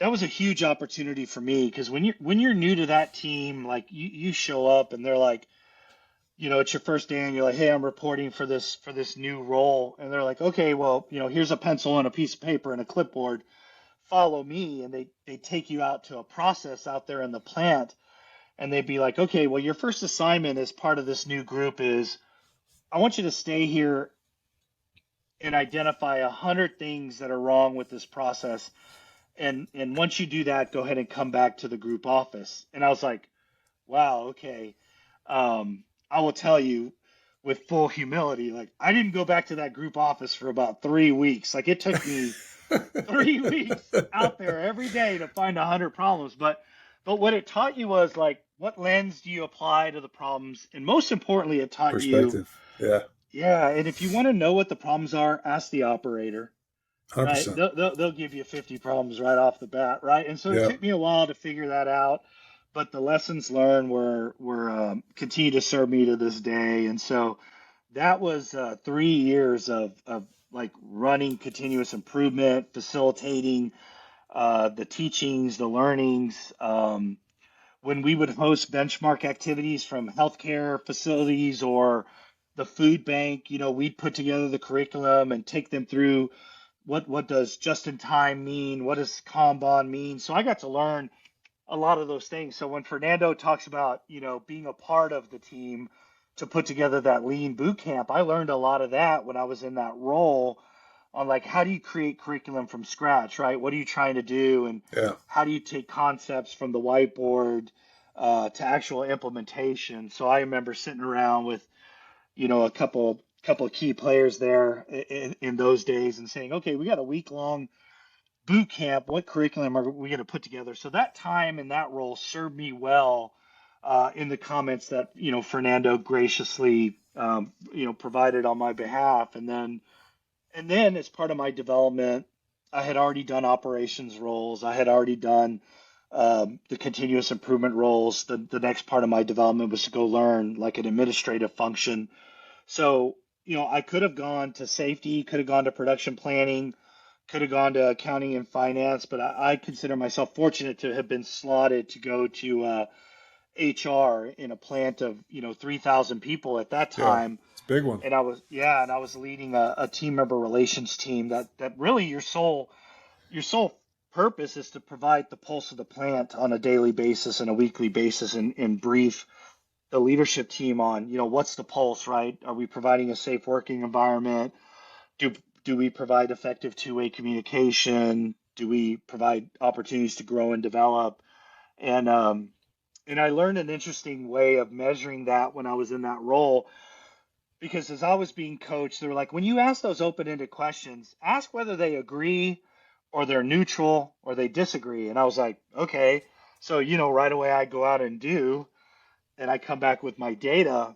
huge opportunity for me because when you're new to that team, like you show up and they're like, it's your first day and you're like, hey, I'm reporting for this new role. And they're like, okay, well, here's a pencil and a piece of paper and a clipboard. Follow me. And they take you out to a process out there in the plant, and they'd be like, okay, well, your first assignment as part of this new group is I want you to stay here and identify 100 things that are wrong with this process. And once you do that, go ahead and come back to the group office. And I was like, wow, okay. I will tell you with full humility, like I didn't go back to that group office for about 3 weeks. Like it took me 3 weeks out there every day to find 100 problems. But what it taught you was like, what lens do you apply to the problems? And most importantly, it taught you, Perspective. Yeah, yeah. And if you want to know what the problems are, ask the operator, right? 100%. They'll give you 50 problems right off the bat, right? And so it Yeah. took me a while to figure that out, but the lessons learned were continue to serve me to this day. And so that was 3 years of like running continuous improvement, facilitating the teachings, the learnings. When we would host benchmark activities from healthcare facilities or the food bank, we'd put together the curriculum and take them through what does just in time mean, what does Kanban mean. So I got to learn a lot of those things. So when Fernando talks about, being a part of the team to put together that lean boot camp, I learned a lot of that when I was in that role on like how do you create curriculum from scratch, right? What are you trying to do, and Yeah. how do you take concepts from the whiteboard to actual implementation? So I remember sitting around with a couple of key players there in those days and saying, okay, we got a week long boot camp. What curriculum are we going to put together? So that time and that role served me well in the comments that Fernando graciously provided on my behalf. And then as part of my development, I had already done operations roles. I had already done the continuous improvement roles. The next part of my development was to go learn like an administrative function. So, I could have gone to safety, could have gone to production planning, could have gone to accounting and finance, but I consider myself fortunate to have been slotted to go to HR in a plant of 3,000 people at that Yeah. time. It's a big one. And I was leading a team member relations team that really your sole purpose is to provide the pulse of the plant on a daily basis and a weekly basis, and brief the leadership team on what's the pulse, right? Are we providing a safe working environment? Do do we provide effective two-way communication? Do we provide opportunities to grow and develop? And I learned an interesting way of measuring that when I was in that role, because as I was being coached, they were like, when you ask those open-ended questions, ask whether they agree or they're neutral or they disagree. And I was like, okay. So, right away I go out and do, and I come back with my data.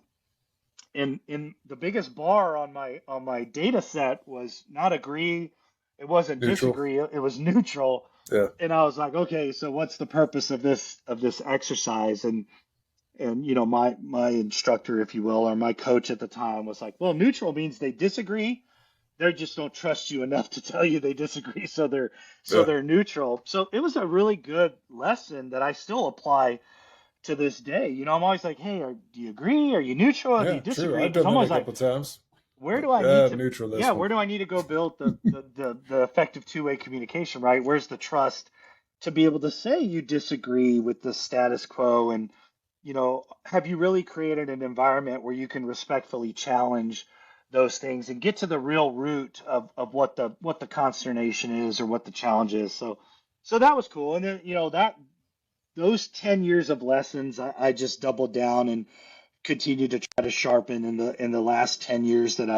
And in the biggest bar on my data set was not agree, it wasn't Neutral. disagree, it was neutral. Yeah. And I was like, okay, so what's the purpose of this exercise? And my instructor, if you will, or my coach at the time was like, well, neutral means they disagree. They just don't trust you enough to tell you they disagree, so they're so Yeah. they're neutral. So it was a really good lesson that I still apply to this day. I'm always like, hey, do you agree? Are you neutral? Do Yeah. you True. disagree? I've Because done I'm that a always like, couple times. where Like, do I need to, neutral yeah, this one. where do I need to go build the effective two-way communication, right? Where's the trust to be able to say you disagree with the status quo? And, have you really created an environment where you can respectfully challenge those things and get to the real root of what the consternation is or what the challenge is? So that was cool. And then, that those 10 years of lessons, I just doubled down and continued to try to sharpen in the last 10 years that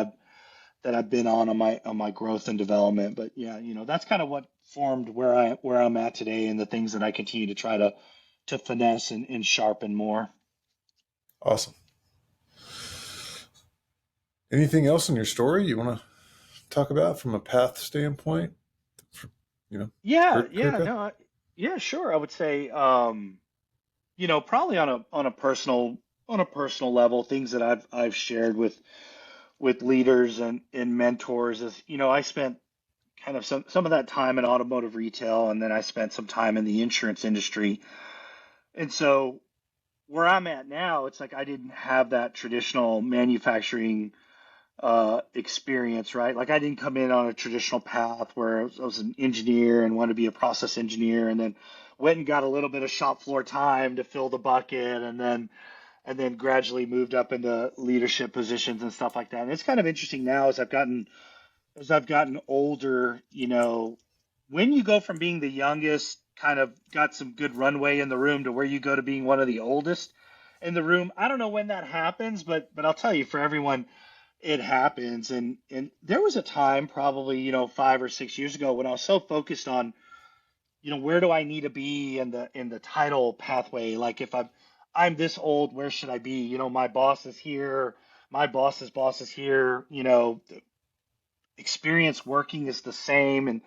I've been on my growth and development. But yeah, that's kind of what formed where I'm at today, and the things that I continue to try to finesse and sharpen more. Awesome. Anything else in your story you want to talk about from a path standpoint? For, Yeah, career yeah, path? no, yeah, sure. I would say, probably on a personal level, things that I've shared with leaders and mentors is, I spent kind of some of that time in automotive retail, and then I spent some time in the insurance industry. And so where I'm at now, it's like I didn't have that traditional manufacturing experience, right? Like I didn't come in on a traditional path where I was an engineer and wanted to be a process engineer, and then went and got a little bit of shop floor time to fill the bucket, and then gradually moved up into leadership positions and stuff like that. And it's kind of interesting now as I've gotten older, when you go from being the youngest, kind of got some good runway in the room, to where you go to being one of the oldest in the room. I don't know when that happens, but I'll tell you, for everyone, it happens. And there was a time, probably 5 or 6 years ago, when I was so focused on, where do I need to be in the title pathway? Like, if I'm this old, where should I be? My boss is here, my boss's boss is here. Experience working is the same,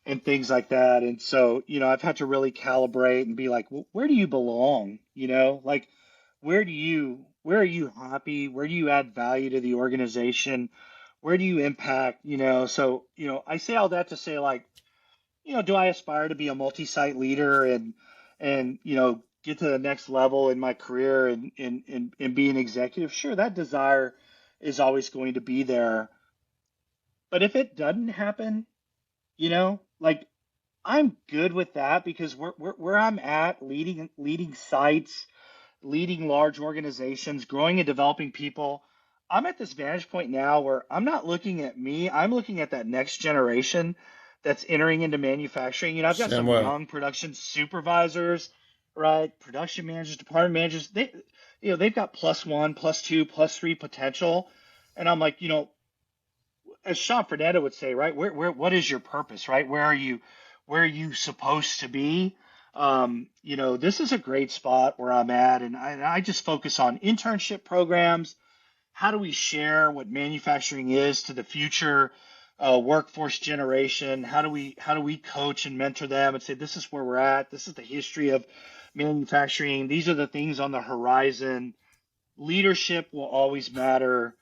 and things like that. And so, I've had to really calibrate and be like, well, where do you belong? Like, where are you happy? Where do you add value to the organization? Where do you impact? So, I say all that to say, like, do I aspire to be a multi-site leader and get to the next level in my career and be an executive? Sure, that desire is always going to be there. But if it doesn't happen, like I'm good with that because where I'm at, leading sites, leading large organizations, growing and developing people. I'm at this vantage point now where I'm not looking at me, I'm looking at that next generation that's entering into manufacturing. I've got Same some way. young production supervisors, right? Production managers, department managers. They've got plus one, plus two, plus three potential. And I'm like, as Sean Fernando would say, right? What is your purpose, right? Where are you supposed to be? This is a great spot where I'm at, and I just focus on internship programs. How do we share what manufacturing is to the future workforce generation? How do we coach and mentor them and say this is where we're at? This is the history of manufacturing. These are the things on the horizon. Leadership will always matter.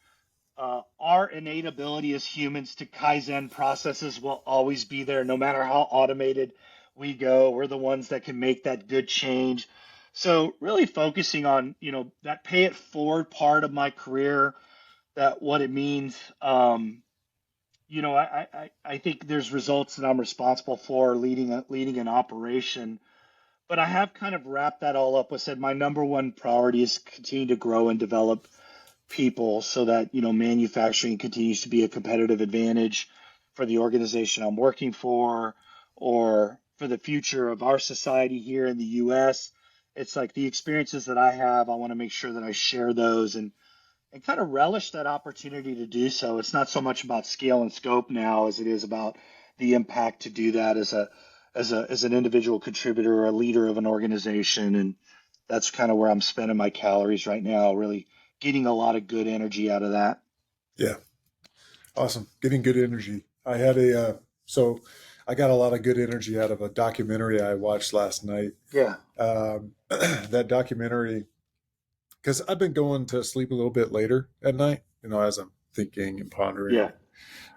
Our innate ability as humans to Kaizen processes will always be there, no matter how automated we go. We're the ones that can make that good change. So really focusing on, that pay it forward part of my career, that what it means. I think there's results that I'm responsible for leading an operation. But I have kind of wrapped that all up with said my number one priority is continue to grow and develop people so that manufacturing continues to be a competitive advantage for the organization I'm working for or for the future of our society here in the US. It's like the experiences that I have, I want to make sure that I share those and kind of relish that opportunity to do so. It's not so much about scale and scope now as it is about the impact to do that as an individual contributor or a leader of an organization. And that's kind of where I'm spending my calories right now, really getting a lot of good energy out of that. Yeah. Awesome. Getting good energy. So I got a lot of good energy out of a documentary I watched last night. Yeah. That documentary, because I've been going to sleep a little bit later at night, as I'm thinking and pondering Yeah. and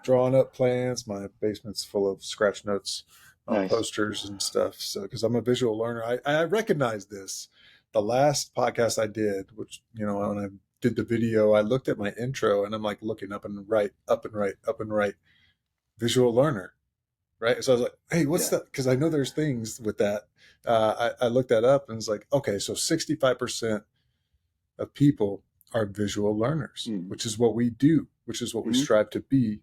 drawing up plans. My basement's full of scratch notes on Nice. posters and stuff. So, because I'm a visual learner, I recognize this. The last podcast I did, which, when I did the video, I looked at my intro and I'm like looking up and right, up and right, up and right, visual learner. Right. So I was like, hey, what's Yeah. that? Because I know there's things with that. I looked that up and it's like, okay, so 65% of people are visual learners, Mm-hmm. which is what we do, which is what we Mm-hmm. strive to be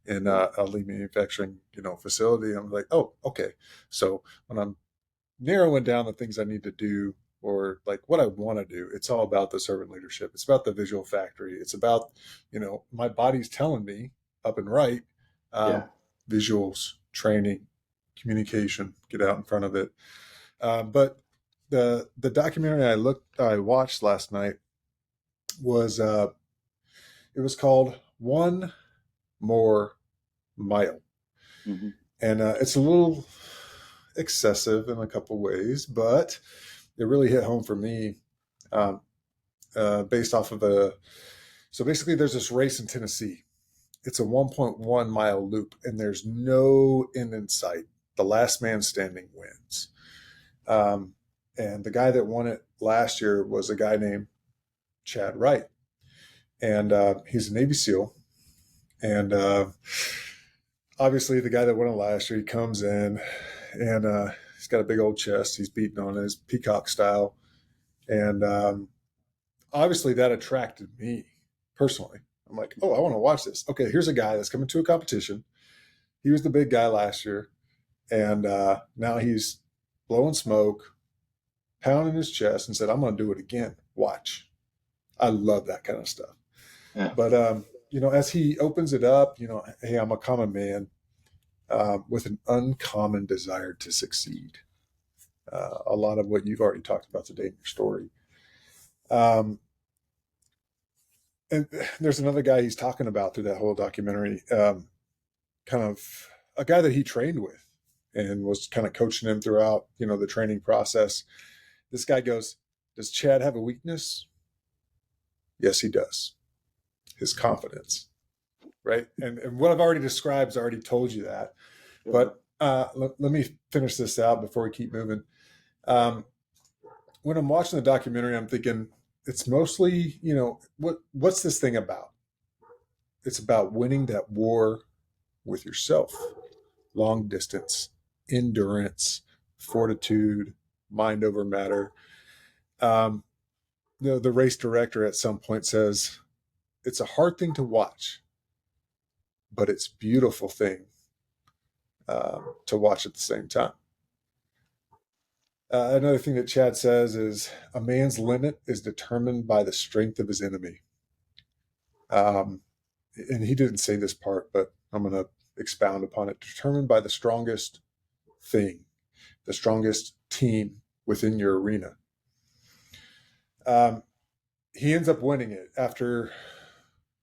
in Yeah. a lean manufacturing, facility. I'm like, oh, okay. So when I'm narrowing down the things I need to do or like what I want to do, it's all about the servant leadership. It's about the visual factory. It's about, my body's telling me up and right, Yeah. visuals, training, communication, get out in front of it. But the documentary I watched last night was it was called One More Mile, Mm-hmm. and it's a little excessive in a couple ways, but it really hit home for me, um, based off of a. So basically, there's this race in Tennessee. It's a 1.1 mile loop, and there's no end in sight. The last man standing wins. And the guy that won it last year was a guy named Chad Wright, and he's a Navy SEAL. And obviously, the guy that won it last year, he comes in and he's got a big old chest. He's beating on his peacock style. And obviously, that attracted me personally. I'm like, oh, I want to watch this. Okay, here's a guy that's coming to a competition. He was the big guy last year. And now he's blowing smoke, pounding his chest, and said, I'm going to do it again. Watch. I love that kind of stuff. Yeah. But as he opens it up, hey, I'm a common man with an uncommon desire to succeed. A lot of what you've already talked about today in your story. And there's another guy he's talking about through that whole documentary, kind of a guy that he trained with and was kind of coaching him throughout, the training process. This guy goes, does Chad have a weakness? Yes, he does. His confidence. Right. And what I've already described has already told you that. Yeah. But let me finish this out before we keep moving. Um, when I'm watching the documentary, I'm thinking it's mostly, what's this thing about? It's about winning that war with yourself, long distance, endurance, fortitude, mind over matter. Um, the race director at some point says it's a hard thing to watch, but it's a beautiful thing to watch at the same time. Another thing that Chad says is a man's limit is determined by the strength of his enemy. Um, and he didn't say this part, but I'm going to expound upon it. Determined by the strongest thing, the strongest team within your arena. He ends up winning it after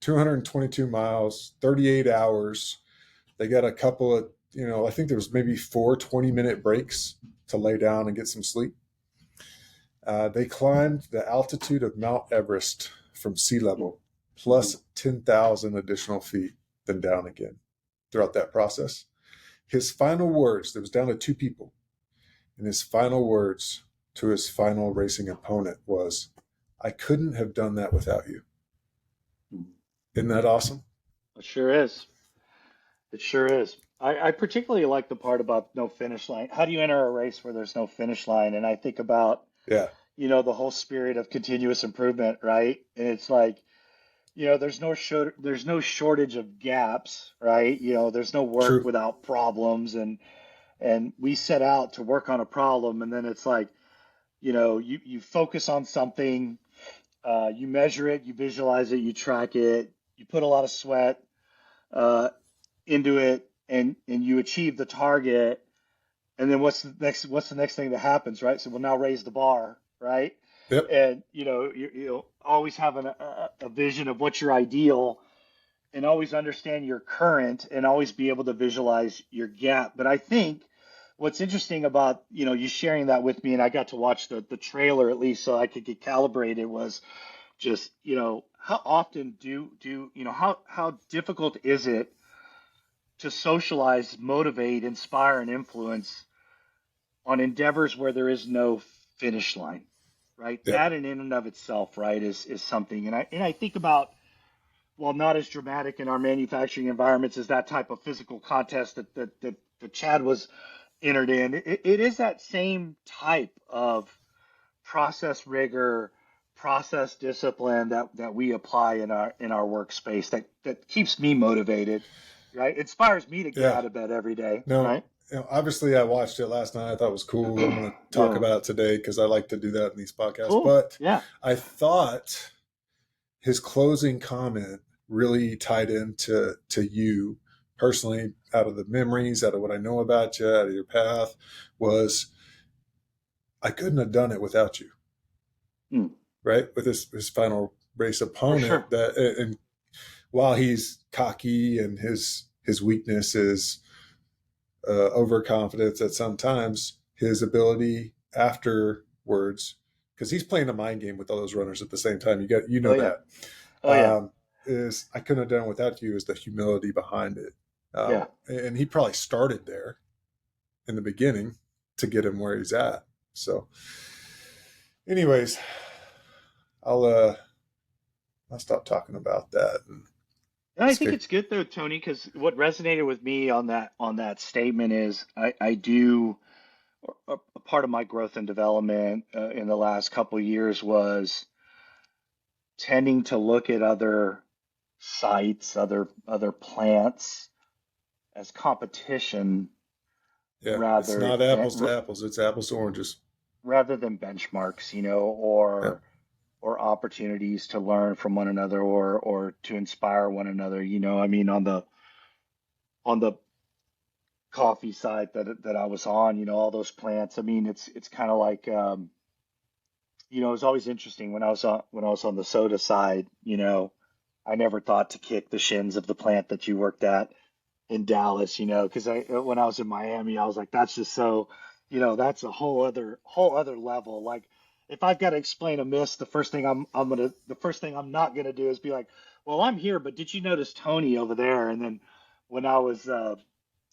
222 miles, 38 hours. They got a couple of, I think there was maybe 4 20-minute breaks to lay down and get some sleep. They climbed the altitude of Mount Everest from sea level, plus 10,000 additional feet, then down again throughout that process. His final words, there was down to 2 people, and his final words to his final racing opponent was, I couldn't have done that without you. Isn't that awesome? It sure is. It sure is. I particularly like the part about no finish line. How do you enter a race where there's no finish line? And I think about, Yeah, the whole spirit of continuous improvement, right? And it's like, there's no shortage of gaps, right? There's no work true. without problems, and we set out to work on a problem, and then it's like, you focus on something, you measure it, you visualize it, you track it, you put a lot of sweat uh, into it, and you achieve the target. And then what's the next thing that happens, right? So we'll now raise the bar, right? Yep. And you'll always have a vision of what's your ideal, and always understand your current, and always be able to visualize your gap. But I think what's interesting about you sharing that with me, and I got to watch the trailer at least so I could get calibrated, was just how often do how difficult is it to socialize, motivate, inspire, and influence on endeavors where there is no finish line, right? Yep. That in and of itself, right, is something. And I think about, while not as dramatic in our manufacturing environments as that type of physical contest that Chad was entered in, it is that same type of process rigor, process discipline that we apply in our workspace that keeps me motivated, right? Inspires me to get Yeah. out of bed every day, No, right? obviously I watched it last night. I thought it was cool. I'm going to talk Oh, about it today because I like to do that in these podcasts. cool. But Yeah. I thought his closing comment really tied into you personally, out of the memories, out of what I know about you, out of your path, was I couldn't have done it without you, Mm, right? With his final race for opponent, sure. that, and while he's cocky and his weakness is overconfidence at sometimes, his ability afterwards, because he's playing a mind game with all those runners at the same time. You Oh know yeah. that. Oh yeah. Is I couldn't have done it without you, is the humility behind it. Yeah. And he probably started there in the beginning to get him where he's at. So, anyways, I'll stop talking about that. And And I let's think get it's good though, Tony, because what resonated with me on that statement is I do a part of my growth and development in the last couple of years was tending to look at other sites, other plants as competition yeah. It's rather not apples to apples. It's apples to oranges. rather than benchmarks, Yeah. or opportunities to learn from one another, or to inspire one another. I mean, on the coffee side that I was on, all those plants. I mean, it's kind of like it was always interesting when I was on the soda side. I never thought to kick the shins of the plant that you worked at in Dallas, because when I was in Miami, I was like, that's just so, that's a whole other level. Like, if I've got to explain a miss, the first thing I'm not gonna do is be like, well, I'm here, but did you notice Tony over there? And then when I was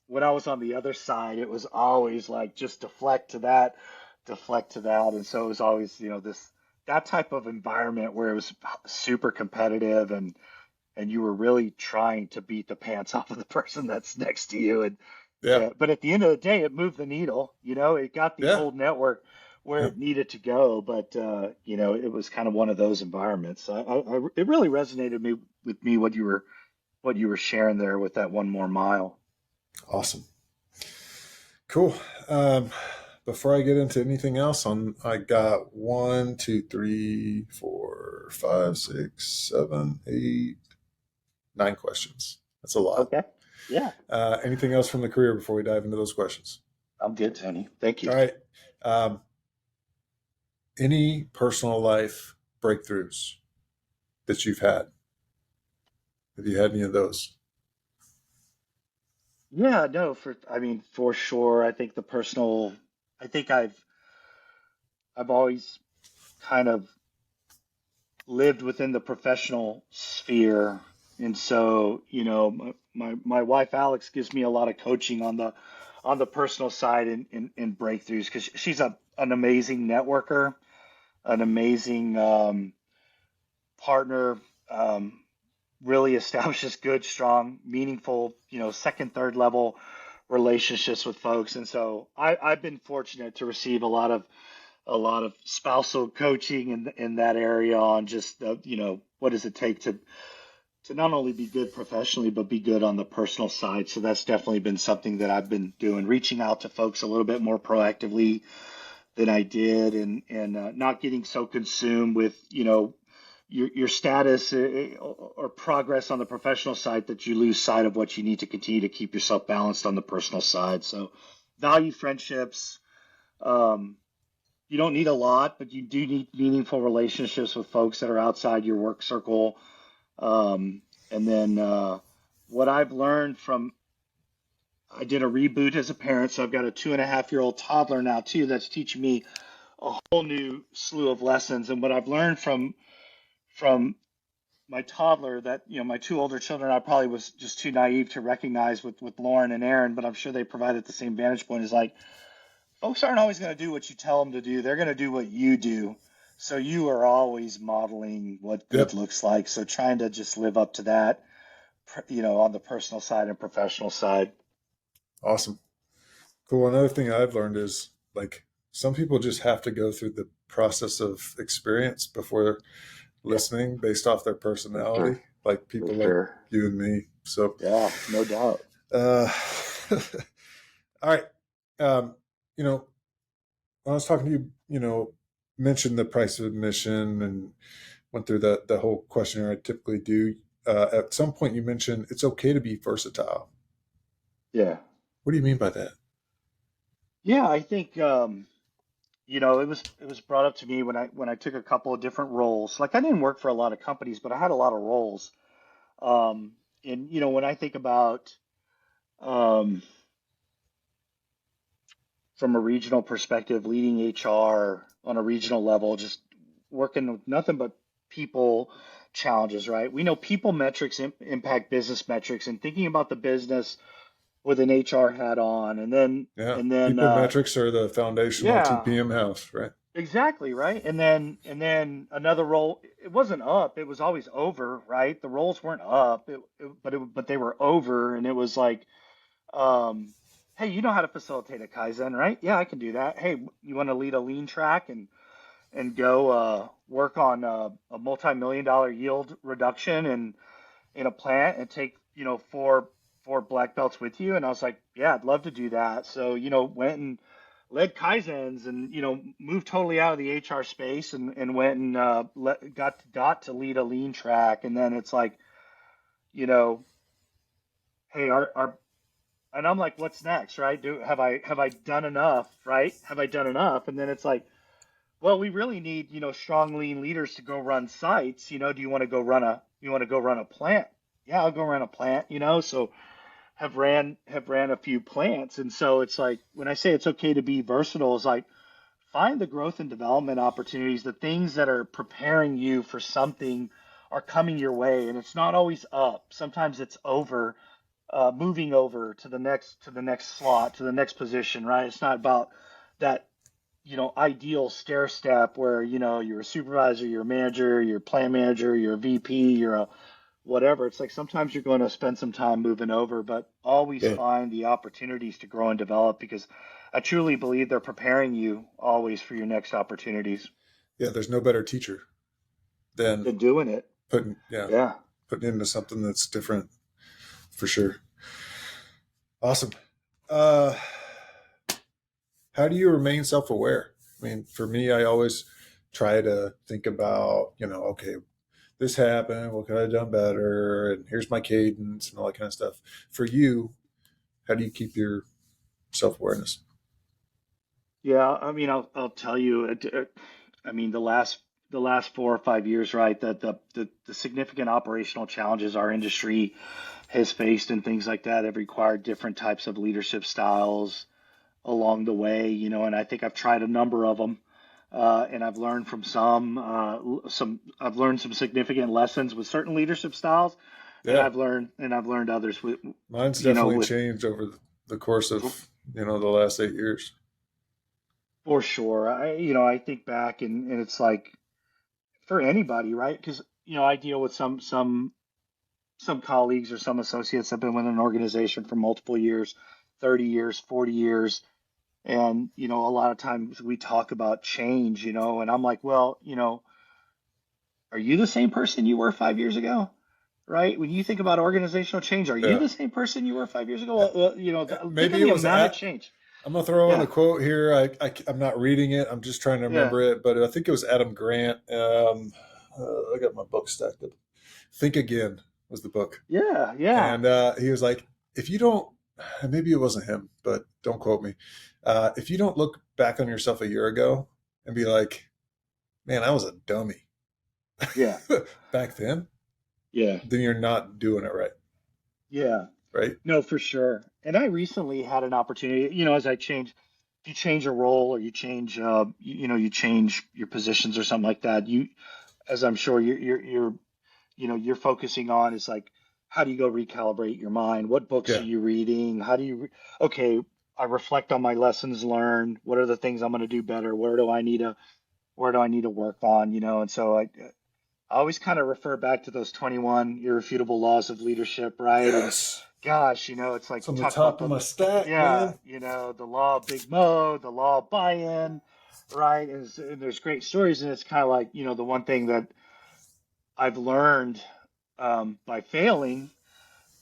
when I was on the other side, it was always like just deflect to that. And so it was always, that type of environment where it was super competitive and you were really trying to beat the pants off of the person that's next to you. Yeah. But at the end of the day, it moved the needle. It got the Yeah. old network where Yeah. it needed to go. But it was kind of one of those environments. It really resonated with me what you were sharing there with that one more mile. Awesome. Cool. Before I get into anything else, I got 9 questions. That's a lot. Okay. Yeah, Anything else from the career before we dive into those questions? I'm good, Tony. Thank you. All right. Um, any personal life breakthroughs that you've had? Have you had any of those? Yeah, no, for sure. I think I've always kind of lived within the professional sphere. And so, my wife Alex gives me a lot of coaching on the personal side in breakthroughs because she's an amazing networker, an amazing partner, really establishes good, strong, meaningful, second, third level relationships with folks. And so I've been fortunate to receive a lot of spousal coaching in that area on just what does it take to not only be good professionally but be good on the personal side. So that's definitely been something that I've been doing, reaching out to folks a little bit more proactively than I did, and not getting so consumed with your status or progress on the professional side that you lose sight of what you need to continue to keep yourself balanced on the personal side. So value friendships. Um, you don't need a lot, but you do need meaningful relationships with folks that are outside your work circle. And then what I've learned from I did a reboot as a parent, so I've got a 2.5-year-old toddler now too that's teaching me a whole new slew of lessons. And what I've learned from my toddler that my two older children I probably was just too naive to recognize with Lauren and Aaron, but I'm sure they provided the same vantage point is like folks aren't always going to do what you tell them to do. They're going to do what you do. So you are always modeling what good Yep. looks like. So trying to just live up to that, on the personal side and professional side. Awesome. Cool. Another thing I've learned is like some people just have to go through the process of experience before Yeah, listening based off their for sure. personality, like For people like sure. you and me. So, Yeah, no doubt. uh, all right. Um, you know, when I was talking to you, mentioned the price of admission and went through the whole questionnaire I typically do. At some point, you mentioned it's okay to be versatile. Yeah. What do you mean by that? Yeah, I think it was brought up to me when I took a couple of different roles. Like I didn't work for a lot of companies, but I had a lot of roles. Um, and when I think about um, from a regional perspective, leading HR on a regional level, just working with nothing but people challenges, right? We know people metrics impact business metrics, and thinking about the business with an HR hat on, and then Yeah, and then people metrics are the foundational yeah, TPM house, right? exactly, right? And then another role, it wasn't up, it was always over, right? The roles weren't up, but they were over, and it was like, um, hey, you know how to facilitate a Kaizen, right? Yeah, I can do that. Hey, you want to lead a lean track and go work on a multi-million-dollar yield reduction and in a plant and take four black belts with you? And I was like, yeah, I'd love to do that. So went and led Kaizens and moved totally out of the HR space and went and got to lead a lean track. And then it's like, you know, hey, our and I'm like, what's next, right? Do have I done enough, right? Have I done enough? And then it's like, well, we really need, strong lean leaders to go run sites. Do you want to go run a plant? Yeah, I'll go run a plant, so have ran a few plants. And so it's like when I say it's okay to be versatile, it's like find the growth and development opportunities, the things that are preparing you for something are coming your way, and it's not always up. Sometimes it's over, moving over to the next slot, to the next position, right? It's not about that, ideal stair step where, you're a supervisor, you're a manager, you're a plant manager, you're a VP, you're a whatever. It's like sometimes you're going to spend some time moving over, but always Yeah. find the opportunities to grow and develop, because I truly believe they're preparing you always for your next opportunities Yeah. There's no better teacher than than doing it. putting, yeah, Yeah. putting into something that's different for sure. Awesome. Uh, how do you remain self-aware? I mean, for me, I always try to think about, okay, this happened. What could I have done better? And here's my cadence and all that kind of stuff. For you, how do you keep your self-awareness? Yeah. I mean, I'll tell you, I mean, the last 4 or 5 years, right? The significant operational challenges our industry has faced and things like that have required different types of leadership styles along the way, and I think I've tried a number of them. And I've learned from I've learned some significant lessons with certain leadership styles, and Yeah, I've learned others with, mine's definitely with changed over the course for, of the last 8 years. for sure. I think back, and it's like for anybody, right? Because, I deal with some colleagues or some associates that have been with an organization for multiple years, 30 years, 40 years. And, a lot of times we talk about change, and I'm like, well, are you the same person you were 5 years ago? Right? When you think about organizational change, are you Yeah, the same person you were 5 years ago? Well, think maybe of it the was amount of at. change. I'm gonna throw in a Yeah, quote here. I'm not reading it. I'm just trying to yeah, remember it, but I think it was Adam Grant. I got my book stacked up. Think Again was the book, yeah, yeah, and he was like, if you don't, maybe it wasn't him, but don't quote me. If you don't look back on yourself a year ago and be like, man, I was a dummy yeah, back yeah, then you're not doing it right, yeah. right? No, for sure. And I recently had an opportunity, as if you change a role or you change, you change your positions or something like that. As I'm sure you're focusing on is like, how do you go recalibrate your mind? What books are Yeah, you reading? Okay, I reflect on my lessons learned. What are the things I'm going to do better? Where do I need to work on? And so I always kind of refer back to those 21 irrefutable laws of leadership, right? And yes. gosh, it's like It's on the talk about top of the, my stack, yeah, man. the law of Big Mo, the law of buy-in, right? And there's great stories, and it's kind of like, the one thing that I've learned by failing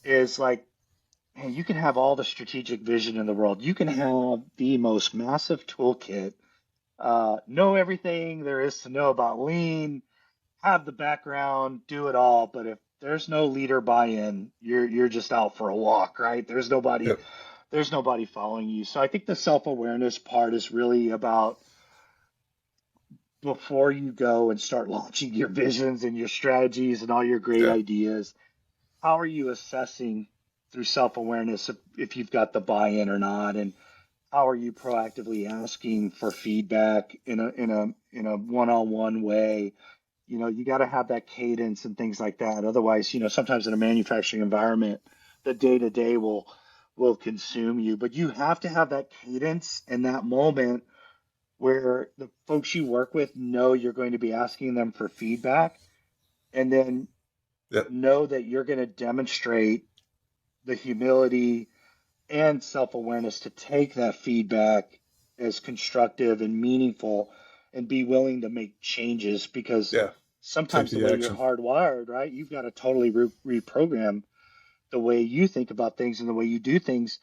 is like, man, you can have all the strategic vision in the world. You can have the most massive toolkit, know everything there is to know about lean, have the background, do it all. But if there's no leader buy-in, you're just out for a walk, right? Yep. There's nobody following you. So I think the self-awareness part is really about before you go and start launching your visions and your strategies and all your great Yeah. ideas, how are you assessing through self-awareness if you've got the buy-in or not, and how are you proactively asking for feedback in a one-on-one way? You got to have that cadence and things like that. Otherwise, sometimes in a manufacturing environment, the day-to-day will consume you. But you have to have that cadence and that moment where the folks you work with know you're going to be asking them for feedback, and then Yep. know that you're going to demonstrate the humility and self awareness to take that feedback as constructive and meaningful and be willing to make changes, because Yeah. Take sometimes the the way you're action. hardwired, right, you've got to totally reprogram the way you think about things and the way you do things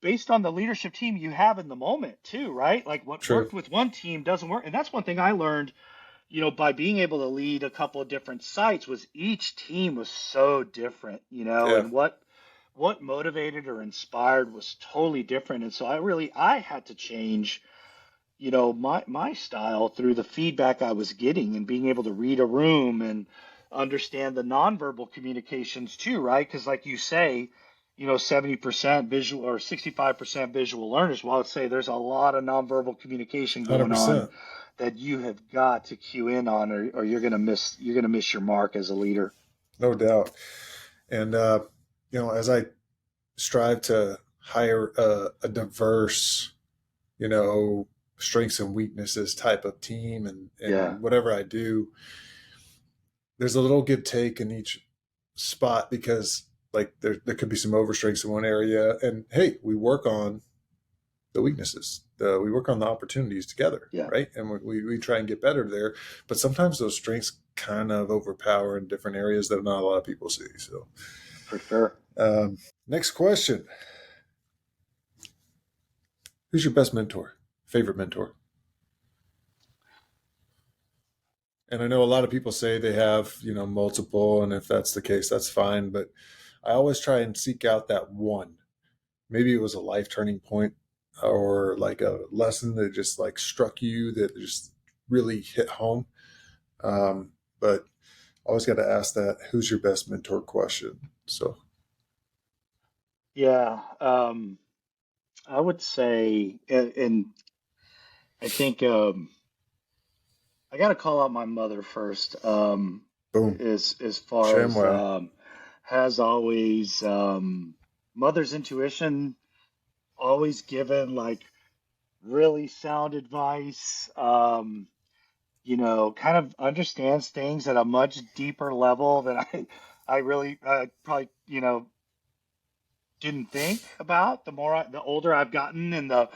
based on the leadership team you have in the moment too, right? Like what True. worked with one team doesn't work. And that's one thing I learned, by being able to lead a couple of different sites, was each team was so different, Yeah. and what motivated or inspired was totally different. And so I had to change, my style through the feedback I was getting and being able to read a room and understand the nonverbal communications too, right? Because like you say, 70% visual or 65% visual learners. Well, let's say there's a lot of nonverbal communication going on 100%. that you have got to cue in on, or you're gonna miss your mark as a leader. No doubt. And as I strive to hire a diverse, you know, strengths and weaknesses type of team, Yeah. and whatever I do, there's a little give take in each spot because like there could be some overstrengths in one area, and hey, we work on the weaknesses. We work on the opportunities together, Yeah. right? And we try and get better there. But sometimes those strengths kind of overpower in different areas that not a lot of people see. So, For sure. next question: who's your best mentor? Favorite mentor? And I know a lot of people say they have, multiple, and if that's the case, that's fine. But I always try and seek out that one. Maybe it was a life turning point or like a lesson that just like struck you that just really hit home. But always got to ask that who's your best mentor question. So, Yeah. I would say, and I think I got to call out my mother first. boom, As far as ShamWow. has always mother's intuition, always given like really sound advice. Kind of understands things at a much deeper level than I really probably didn't think about. The older I've gotten, and the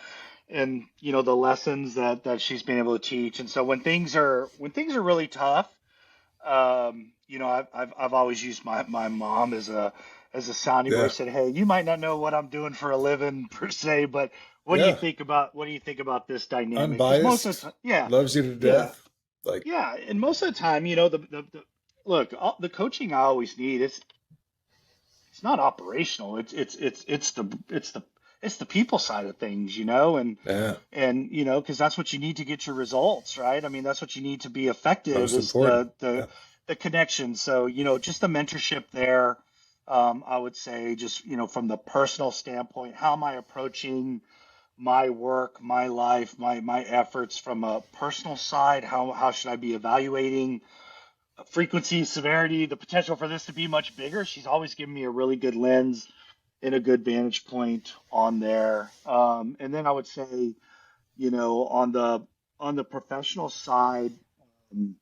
lessons that she's been able to teach. And so when things are really tough, I've always used my mom as a sounding board. Yeah, Said, hey, you might not know what I'm doing for a living per se, but yeah, what do you think about this dynamic? Because most of the unbiased, time, yeah, loves you to yeah, death. Like, yeah, and most of the time, the look, the coaching I always need, it's not operational. It's the people side of things, yeah, and because that's what you need to get your results, right? I mean, that's what you need to be effective most is important. the Yeah, the connection. So, just the mentorship there. I would say just, from the personal standpoint, how am I approaching my work, my life, my efforts from a personal side? How should I be evaluating frequency, severity, the potential for this to be much bigger? She's always given me a really good lens and a good vantage point on there. And then I would say, on the professional side, um,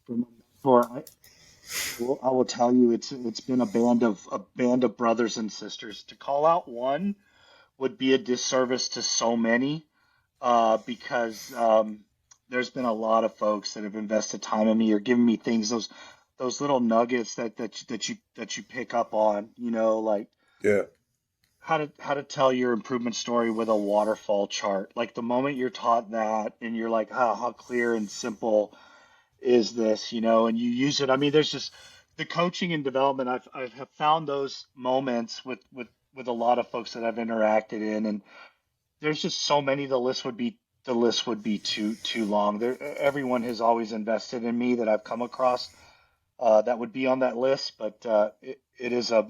from a mentor, I will tell you, it's been a band of brothers and sisters. To call out one would be a disservice to so many, because there's been a lot of folks that have invested time in me or given me things, those little nuggets that you pick up on, like yeah, how to tell your improvement story with a waterfall chart. Like the moment you're taught that and you're like, how clear and simple is this, and you use it. I mean, there's just the coaching and development. I have found those moments with a lot of folks that I've interacted in, and there's just so many. The list would be too long. Everyone has always invested in me that I've come across, that would be on that list, but it's a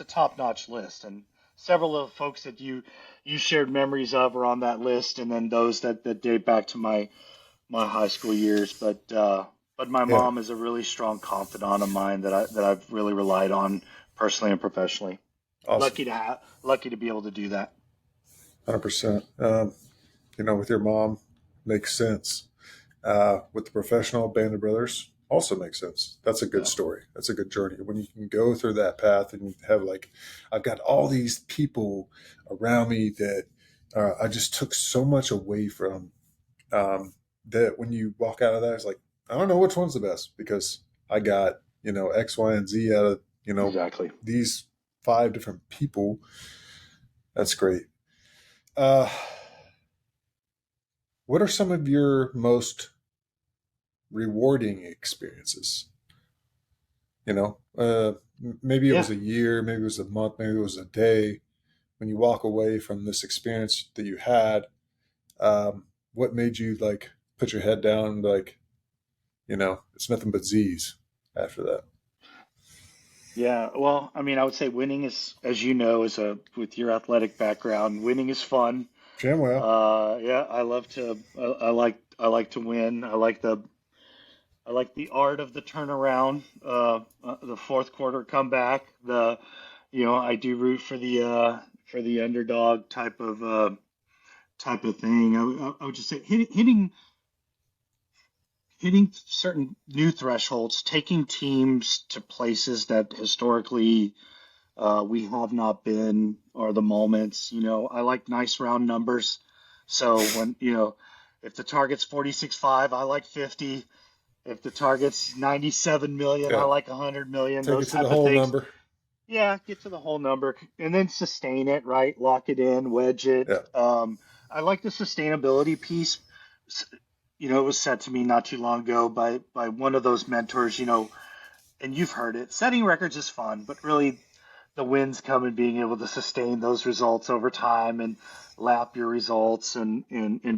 top-notch list, and several of the folks that you shared memories of are on that list, and then those that date back to my high school years. But my yeah. mom is a really strong confidant of mine that I've really relied on personally and professionally. Awesome. Lucky to be able to do that. 100%. With your mom, makes sense. With the professional band of brothers, also makes sense. That's a good Yeah, story. That's a good journey. When you can go through that path and you have like, I've got all these people around me that I just took so much away from, that when you walk out of that, it's like, I don't know which one's the best because I got, X, Y, and Z out of, exactly. these five different people. That's great. Uh, what are some of your most rewarding experiences? Maybe it Yeah. was a year, maybe it was a month, maybe it was a day. When you walk away from this experience that you had, what made you like put your head down and like, it's nothing but Z's after that? Yeah, well, I mean, I would say winning is, as you know, with your athletic background, winning is fun. Shamwell. Yeah, I like to win. I like the art of the turnaround, the fourth quarter comeback, the I do root for the underdog type of thing. I would just say hitting certain new thresholds, taking teams to places that historically we have not been, or the moments. I like nice round numbers. So when, if the target's 46.5, I like 50. If the target's 97 million, I Yeah. like 100 million, Take those it to the type of whole things. number. Yeah, get to the whole number and then sustain it, right? Lock it in, wedge it. Yeah. I like the sustainability piece. It was said to me not too long ago by one of those mentors, and you've heard it. Setting records is fun, but really the wins come in being able to sustain those results over time and lap your results and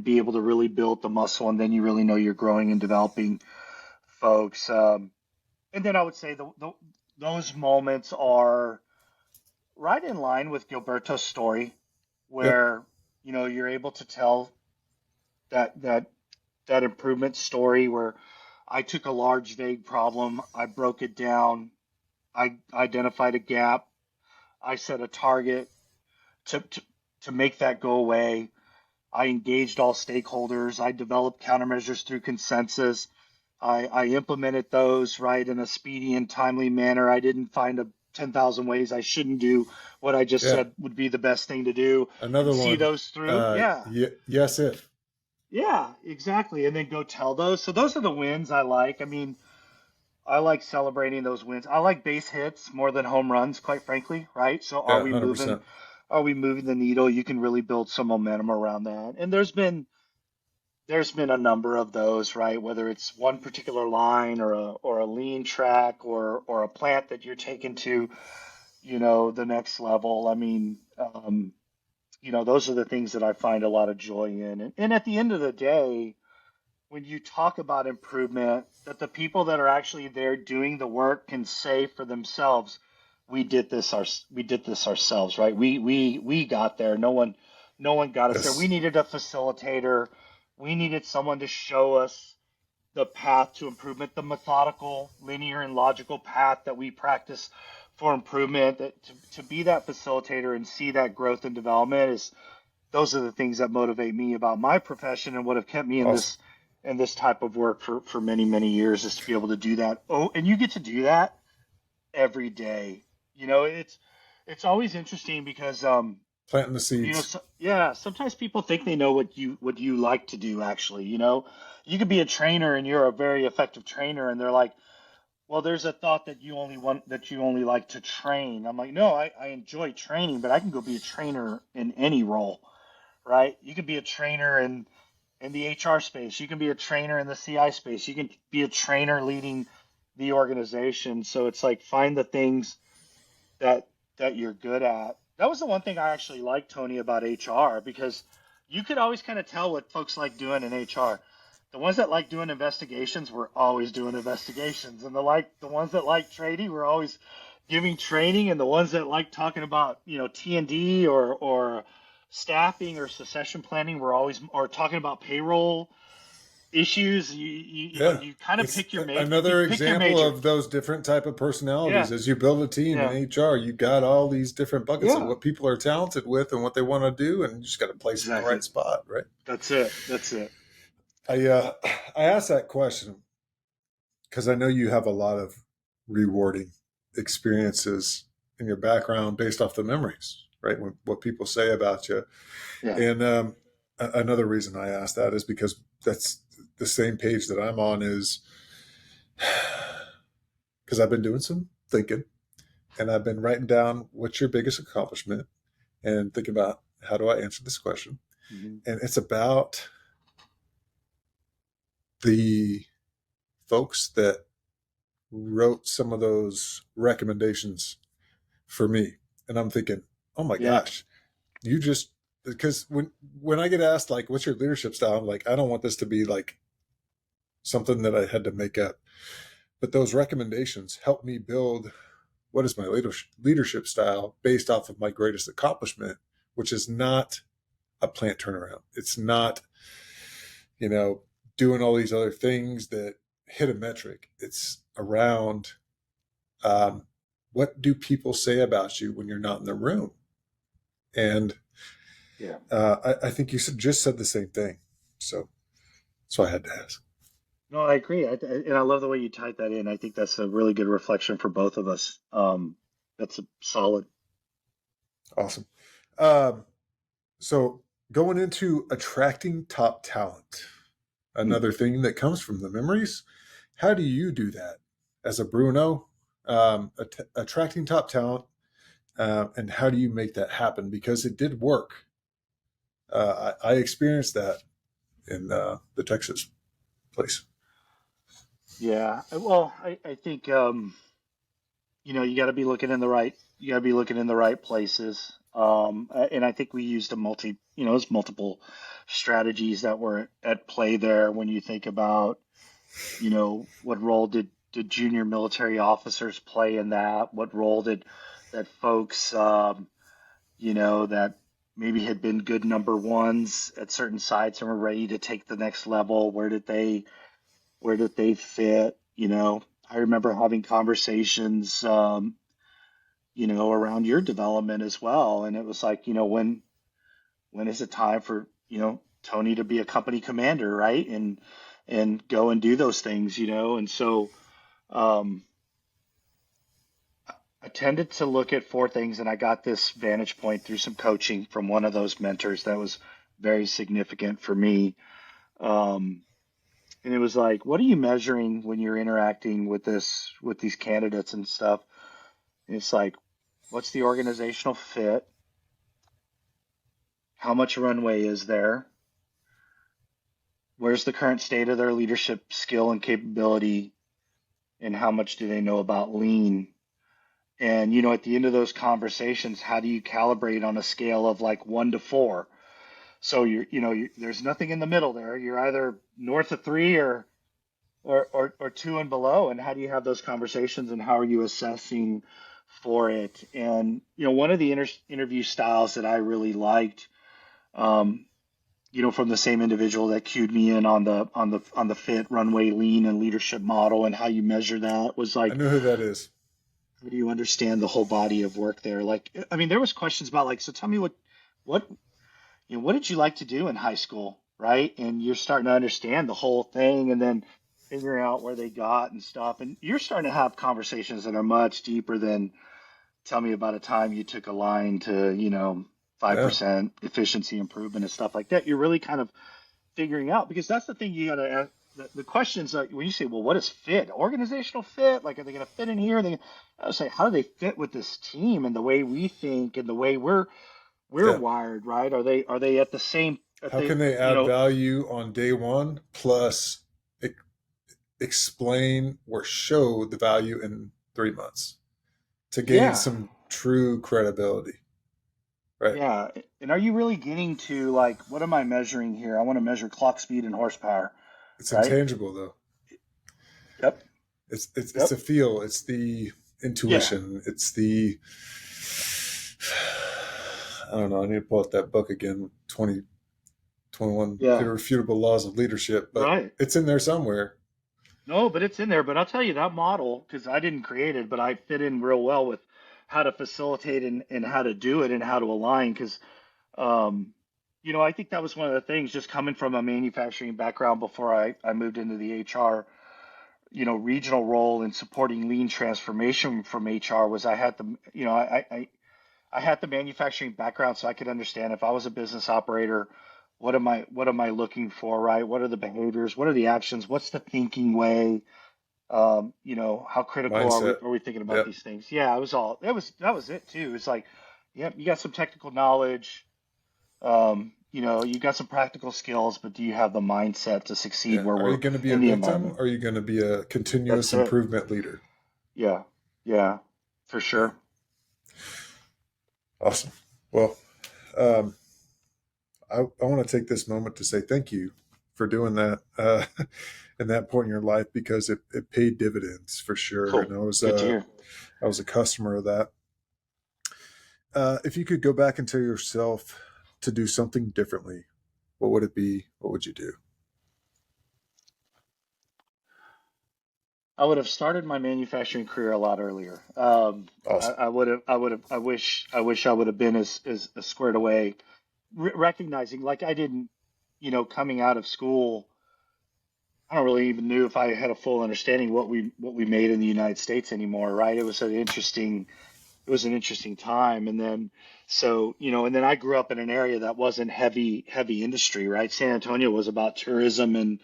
be able to really build the muscle, and then you really know you're growing and developing folks. And then I would say those moments are right in line with Gilberto's story, Yep. where you're able to tell that that improvement story where I took a large vague problem, I broke it down, I identified a gap, I set a target to to, to make that go away. I engaged all stakeholders. I developed countermeasures through consensus. I implemented those right in a speedy and timely manner. I didn't find 10,000 ways I shouldn't do what I just Yeah. said would be the best thing to do and Another see one. those through. Yeah. Yes, if. Yeah, exactly. And then go tell those. So those are the wins I like. I mean, I like celebrating those wins. I like base hits more than home runs, quite frankly, right? So Yeah, 100%. are we moving the needle? You can really build some momentum around that. And there's been a number of those, right? Whether it's one particular line or a lean track or a plant that you're taking to, the next level. I mean, those are the things that I find a lot of joy in. And at the end of the day, when you talk about improvement, that the people that are actually there doing the work can say for themselves, we did this ourselves, right? We got there. No one got us there. We Yes. needed a facilitator. We needed someone to show us the path to improvement, the methodical, linear, and logical path that we practice for improvement. That to be that facilitator and see that growth and development is those are the things that motivate me about my profession and what have kept me Awesome. in this type of work for many years is to be able to do that. Oh, and you get to do that every day. It's always interesting because Planting the seeds. yeah, sometimes people think they know what you like to do actually. You could be a trainer and you're a very effective trainer and they're like, well, there's a thought that you only like to train. I'm like, no, I enjoy training, but I can go be a trainer in any role, right? You can be a trainer in the HR space. You can be a trainer in the CI space. You can be a trainer leading the organization. So it's like find the things that that you're good at. That was the one thing I actually liked, Tony, about HR because you could always kind of tell what folks like doing in HR. The ones that like doing investigations were always doing investigations, and the ones that like trading were always giving training, and the ones that like talking about T&D or staffing or succession planning were always or talking about payroll issues. Yeah. You kind of It's pick your mate. You another pick your example major. of those different type of personalities. Yeah, As you build a team in yeah, HR, you got all these different buckets of yeah. what people are talented with and what they want to do, and you just got to place them in the right Exactly. spot, right? That's it. That's it. I uh, I asked that question because I know you have a lot of rewarding experiences in your background based off the memories, right? What people say about you. Yeah. And another reason I asked that is because that's the same page that I'm on is because I've been doing some thinking and I've been writing down what's your biggest accomplishment and thinking about how do I answer this question. Hmm. And it's about the folks that wrote some of those recommendations for me. And I'm thinking, oh my Yeah. gosh, you just because when I get asked like what's your leadership style, I'm like, I don't want this to be like something that I had to make up. But those recommendations help me build what is my leadership style based off of my greatest accomplishment, which is not a plant turnaround. It's not, you know, doing all these other things that hit a metric. It's around um, what do people say about you when you're not in the room? And Yeah. I think you just said the same thing. So I had to ask. No, I agree. And I love the way you tied that in. I think that's a really good reflection for both of us. That's a solid. Awesome. Um, so going into attracting top talent, Hmm. another thing that comes from the memories. How do you do that as a Bruno? Attracting top talent, and how do you make that happen? Because it did work. I experienced that in the Texas place. Yeah. Well, I think you got to be looking in the right you got to be looking in the right places. And I think we used there's multiple strategies that were at play there when you think about, what role did junior military officers play in that? What role did that folks, that maybe had been good number ones at certain sites and were ready to take the next level? Where did they fit? I remember having conversations, around your development as well. And it was like, when is it time for, Tony to be a company commander, right? And go and do those things. And so, um, I tended to look at four things, and I got this vantage point through some coaching from one of those mentors that was very significant for me. Um, and it was like, what are you measuring when you're interacting with these candidates and stuff? And it's like, what's the organizational fit? How much runway is there? Where's the current state of their leadership skill and capability? And how much do they know about lean? And, at the end of those conversations, how do you calibrate on a scale of like 1 to 4? So there's nothing in the middle there. You're either north of 3 or 2 and below. And how do you have those conversations and how are you assessing for it? And, one of the interview styles that I really liked, um, from the same individual that cued me in on the fit, runway, lean, and leadership model and how you measure that was I like, know who that is. how do you understand the whole body of work there? Like, I mean, there was questions about like, so tell me what what did you like to do in high school, right? And you're starting to understand the whole thing, and then figuring out where they got and stuff, and you're starting to have conversations that are much deeper than tell me about a time you took a line to, five Yeah, percent efficiency improvement and stuff like that. You're really kind of figuring out because that's the thing you got to ask. The questions are when you say, well, what is fit? Organizational fit? Like, are they going to fit in here? I would say, how do they fit with this team and the way we think and the way we're yeah. wired, right? Are they at the same at How the can they you add know value on day one plus e- explain or show the value in 3 months to gain yeah, some true credibility? Right. yeah. And are you really getting to like, what am I measuring here? I want to measure clock speed and horsepower, It's right? intangible though. Yep, It's yep, a feel. It's the yeah, intuition. It's the I don't know. I need to pull out that book again. 2021 yeah, Irrefutable Laws of Leadership, but right. it's in there somewhere. No, but it's in there. But I'll tell you that model, because I didn't create it, but I fit in real well with how to facilitate and how to do it and how to align. Because, um, I think that was one of the things just coming from a manufacturing background before I moved into the HR, regional role in supporting lean transformation from HR was I had the, I had the manufacturing background so I could understand if I was a business operator, what am I looking for, right? What are the behaviors? What are the actions? What's the thinking way? How critical are we Mindset. are we thinking about Yep. these things? Yeah, it was all that was it too. It's like, yep, you got some technical knowledge, you got some practical skills, but do you have the mindset to succeed Yeah. where Are you we're going to be a in the victim environment? or are you going to be a That's continuous it. improvement leader? Yeah, yeah, for Yeah. sure. Awesome. Well, um, I want to take this moment to say thank you for doing that in that point in your life because it paid dividends for sure. And Cool. Good to hear. I was a customer of that. If you could go back and tell yourself to do something differently, what would it be? What would you do? I would have started my manufacturing career a lot earlier. Awesome. I wish I would have been as squared away, recognizing like I didn't, coming out of school, I don't really even knew if I had a full understanding what we made in the United States anymore, right? It was an interesting time. And then, and then I grew up in an area that wasn't heavy industry, right? San Antonio was about tourism and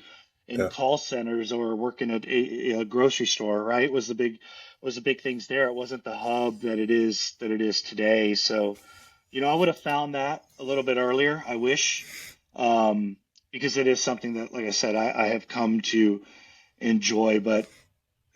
in Yeah. call centers or working at a grocery store, right? Was the big things there. It wasn't the hub that it is today. So, I would have found that a little bit earlier. I wish, um, because it is something that, like I said, I have come to enjoy, but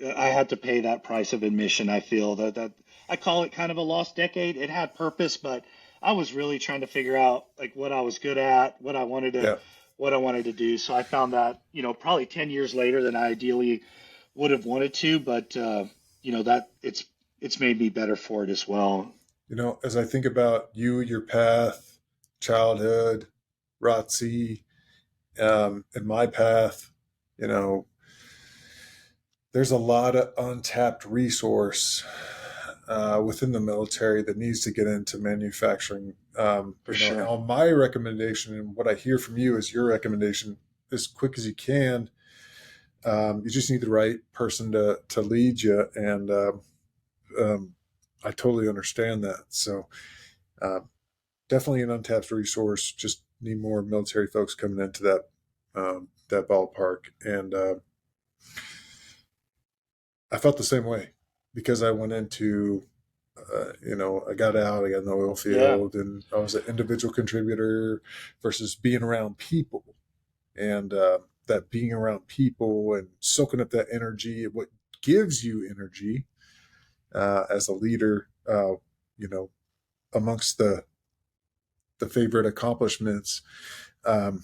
I had to pay that price of admission. I feel that I call it kind of a lost decade. It had purpose, but I was really trying to figure out like what I was good at, Yeah. what I wanted to do. So I found that, probably 10 years later than I ideally would have wanted to, but that it's made me better for it as well. As I think about you, your path, childhood, ROTC, and my path, you know, there's a lot of untapped resource within the military that needs to get into manufacturing. For sure. On my recommendation, and what I hear from you is your recommendation, as quick as you can. You just need the right person to lead you, and um, I totally understand that. So uh, definitely an untapped resource. Just need more military folks coming into that ballpark, and I felt the same way because I went into I got out, I got in the oil Yeah. field, and I was an individual contributor versus being around people. And that being around people and soaking up that energy, what gives you energy as a leader, you know, amongst the favorite accomplishments. Um,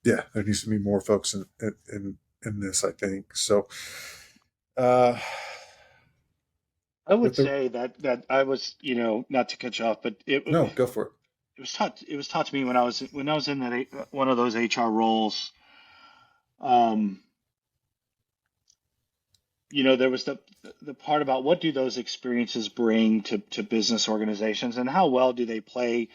yeah, there needs to be more folks in this, I think. So, uh, I would with the say that I was, not to cut you off, but no, go for it. it was taught to me when I was in one of those HR roles. Um, there was the part about what do those experiences bring to business organizations and how well do they play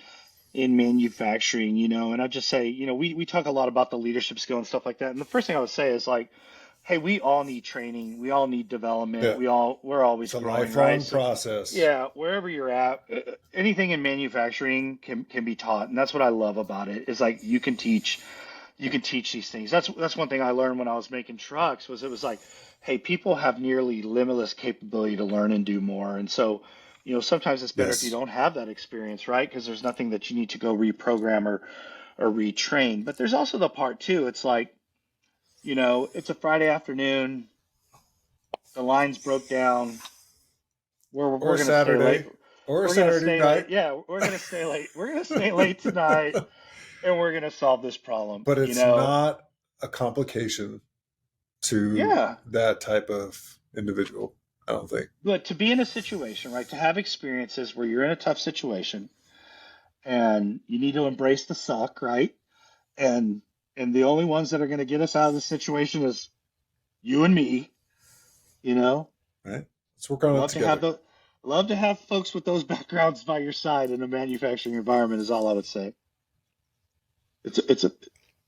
in manufacturing, and I just say, we talk a lot about the leadership skill and stuff like that. And the first thing I would say is like, hey, we all need training, we all need development, Yeah, we're always it's a growing, right? lifelong So process. yeah, wherever you're at, anything in manufacturing can be taught, and that's what I love about it. Is like you can teach these things. That's one thing I learned when I was making trucks was it was like, hey, people have nearly limitless capability to learn and do more. And so, sometimes it's better if you Yes, don't have that experience, right? Because there's nothing that you need to go reprogram or retrain. But there's also the part too. It's like, it's a Friday afternoon, the lines broke down. or We're a gonna stay late. Saturday, or a We're gonna Saturday stay night. late. Yeah, we're gonna stay late. We're gonna stay late tonight, and we're gonna solve this problem. But it's not a complication to Yeah. that type of individual. I don't think. But to be in a situation, right, to have experiences where you're in a tough situation and you need to embrace the suck, right? And the only ones that are going to get us out of the situation is you and me, you know. Right? Let's work on it Love to have together. the love to have folks with those backgrounds by your side in a manufacturing environment is all I would say. It's a,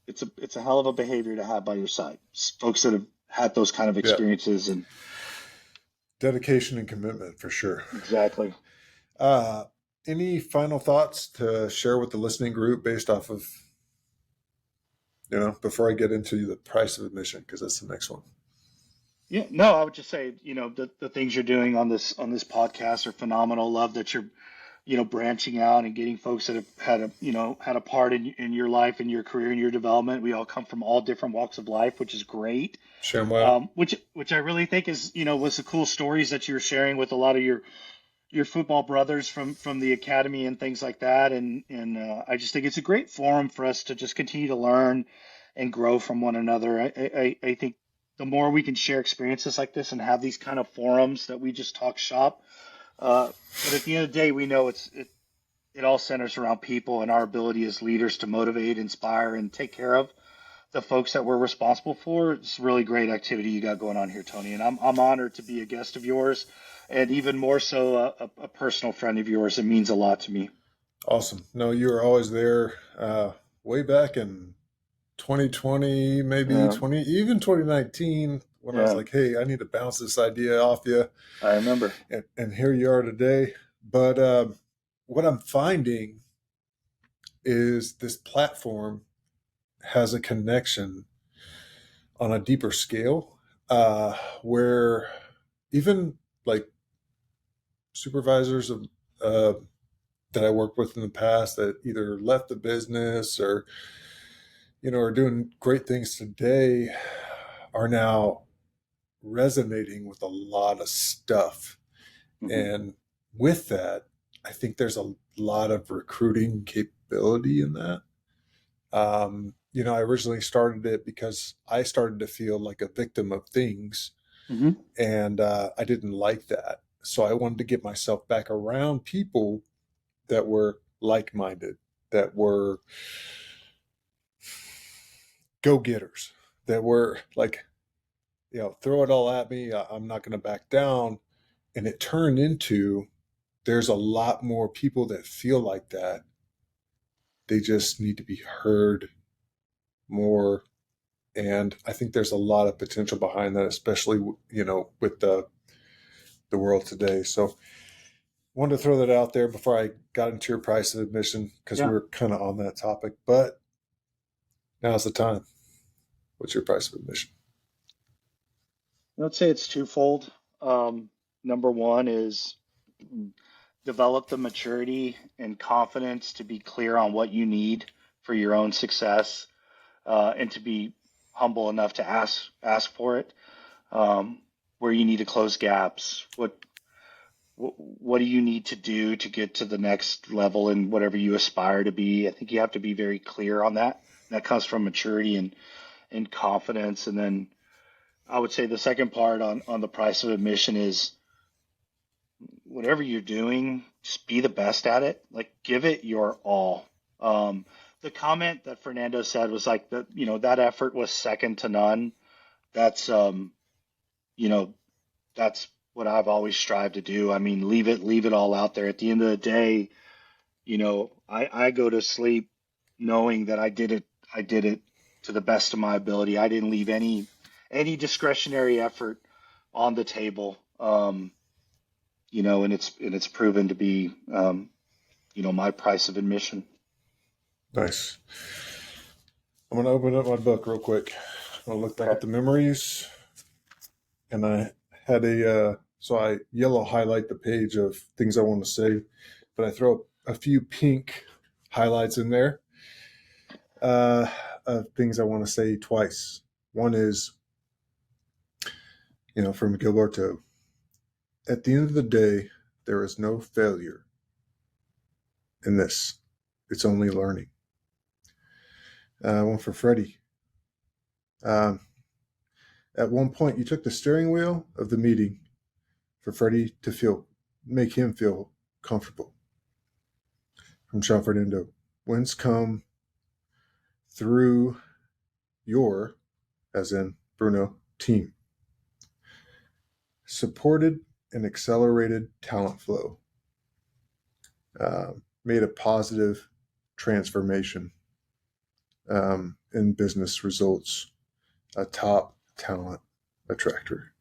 it's a it's a hell of a behavior to have by your side. Folks that have had those kind of Yeah, experiences and dedication and commitment for sure. exactly. Uh, any final thoughts to share with the listening group based off of before I get into the price of admission because that's the next one. Yeah, no, I would just say, the things you're doing on this podcast are phenomenal. Love that you're, branching out and getting folks that have had a part in your life and your career and your development. We all come from all different walks of life, which is great. Share them out. Which I really think is, was the cool stories that you're sharing with a lot of your football brothers from the academy and things like that. And I just think it's a great forum for us to just continue to learn and grow from one another. I think the more we can share experiences like this and have these kind of forums that we just talk shop. But at the end of the day, we know it all centers around people and our ability as leaders to motivate, inspire, and take care of. the folks that we're responsible for. It's really great activity you got going on here, Tony, and I'm honored to be a guest of yours, and even more so a personal friend of yours. It means a lot to me. Awesome. No, you were always there way back in 2020, maybe Yeah, 20, even 2019, when I was yeah, like, hey, I need to bounce this idea off you. I remember. And here you are today. But what I'm finding is this platform has a connection on a deeper scale where even like supervisors of, uh, that I worked with in the past that either left the business or are doing great things today are now resonating with a lot of stuff. Hmm. And with that, I think there's a lot of recruiting capability in that. I originally started it because I started to feel like a victim of things, Hmm. and I didn't like that. So I wanted to get myself back around people that were like minded, that were go getters, that were like, throw it all at me. I'm not going to back down. And it turned into there's a lot more people that feel like that. They just need to be heard more. And I think there's a lot of potential behind that, especially, with the world today. So wanted to throw that out there before I got into your price of admission because Yeah, we're kind of on that topic. But now's the time. What's your price of admission? let's say it's twofold. Number one is develop the maturity and confidence to be clear on what you need for your own success, and to be humble enough to ask for it. Where you need to close gaps. What do you need to do to get to the next level in whatever you aspire to be? I think you have to be very clear on that. That comes from maturity and confidence. And then I would say the second part on the price of admission is whatever you're doing, just be the best at it. Like give it your all. Um, the comment that Fernando said was like that, that effort was second to none. That's you know, that's what I've always strived to do. I mean, leave it all out there. At the end of the day, I go to sleep knowing that I did it to the best of my ability. I didn't leave any discretionary effort on the table. And it's proven to be my price of admission. Nice. I'm going to open up my book real quick. I'm going to look back Okay. at the memories. And I had so I yellow highlight the page of things I want to say, but I throw a few pink highlights in there uh, of things I want to say twice. One is, from Gilberto, at the end of the day, there is no failure in this. It's only learning. One for Freddie. Um, at one point, you took the steering wheel of the meeting for Freddie to make him feel comfortable. From Sean Fernando. Wins come through your, as in Bruno, team. Supported and accelerated talent flow. Made a positive transformation in business results. A top talent attractor.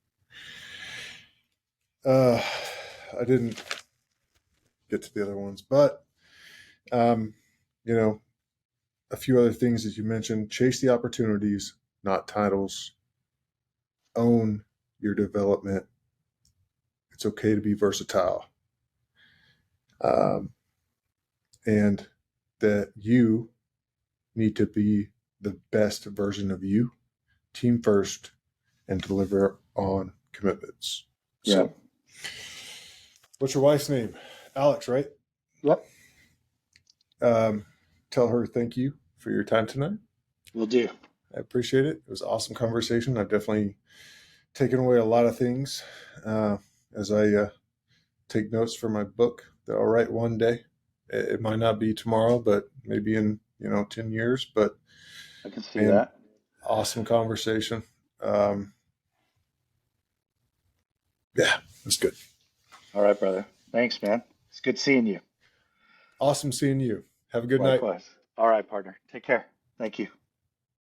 Uh, I didn't get to the other ones, but um, you know, a few other things that you mentioned: chase the opportunities, not titles. Own your development. It's okay to be versatile, um, and that you need to be the best version of you. Team first, and deliver on commitments. Yeah. So, what's your wife's name? Alex, right? Yep. Um, tell her thank you for your time tonight. Will do. I appreciate it. It was an awesome conversation. I've definitely taken away a lot of things as I take notes for my book that I'll write one day. It might not be tomorrow, but maybe in 10 years. But I can see man, that. Awesome conversation. Yeah, that's good. All right, brother. Thanks, man. It's good seeing you. Awesome seeing you. Have a good night. Likewise. All right, partner. Take care. Thank you.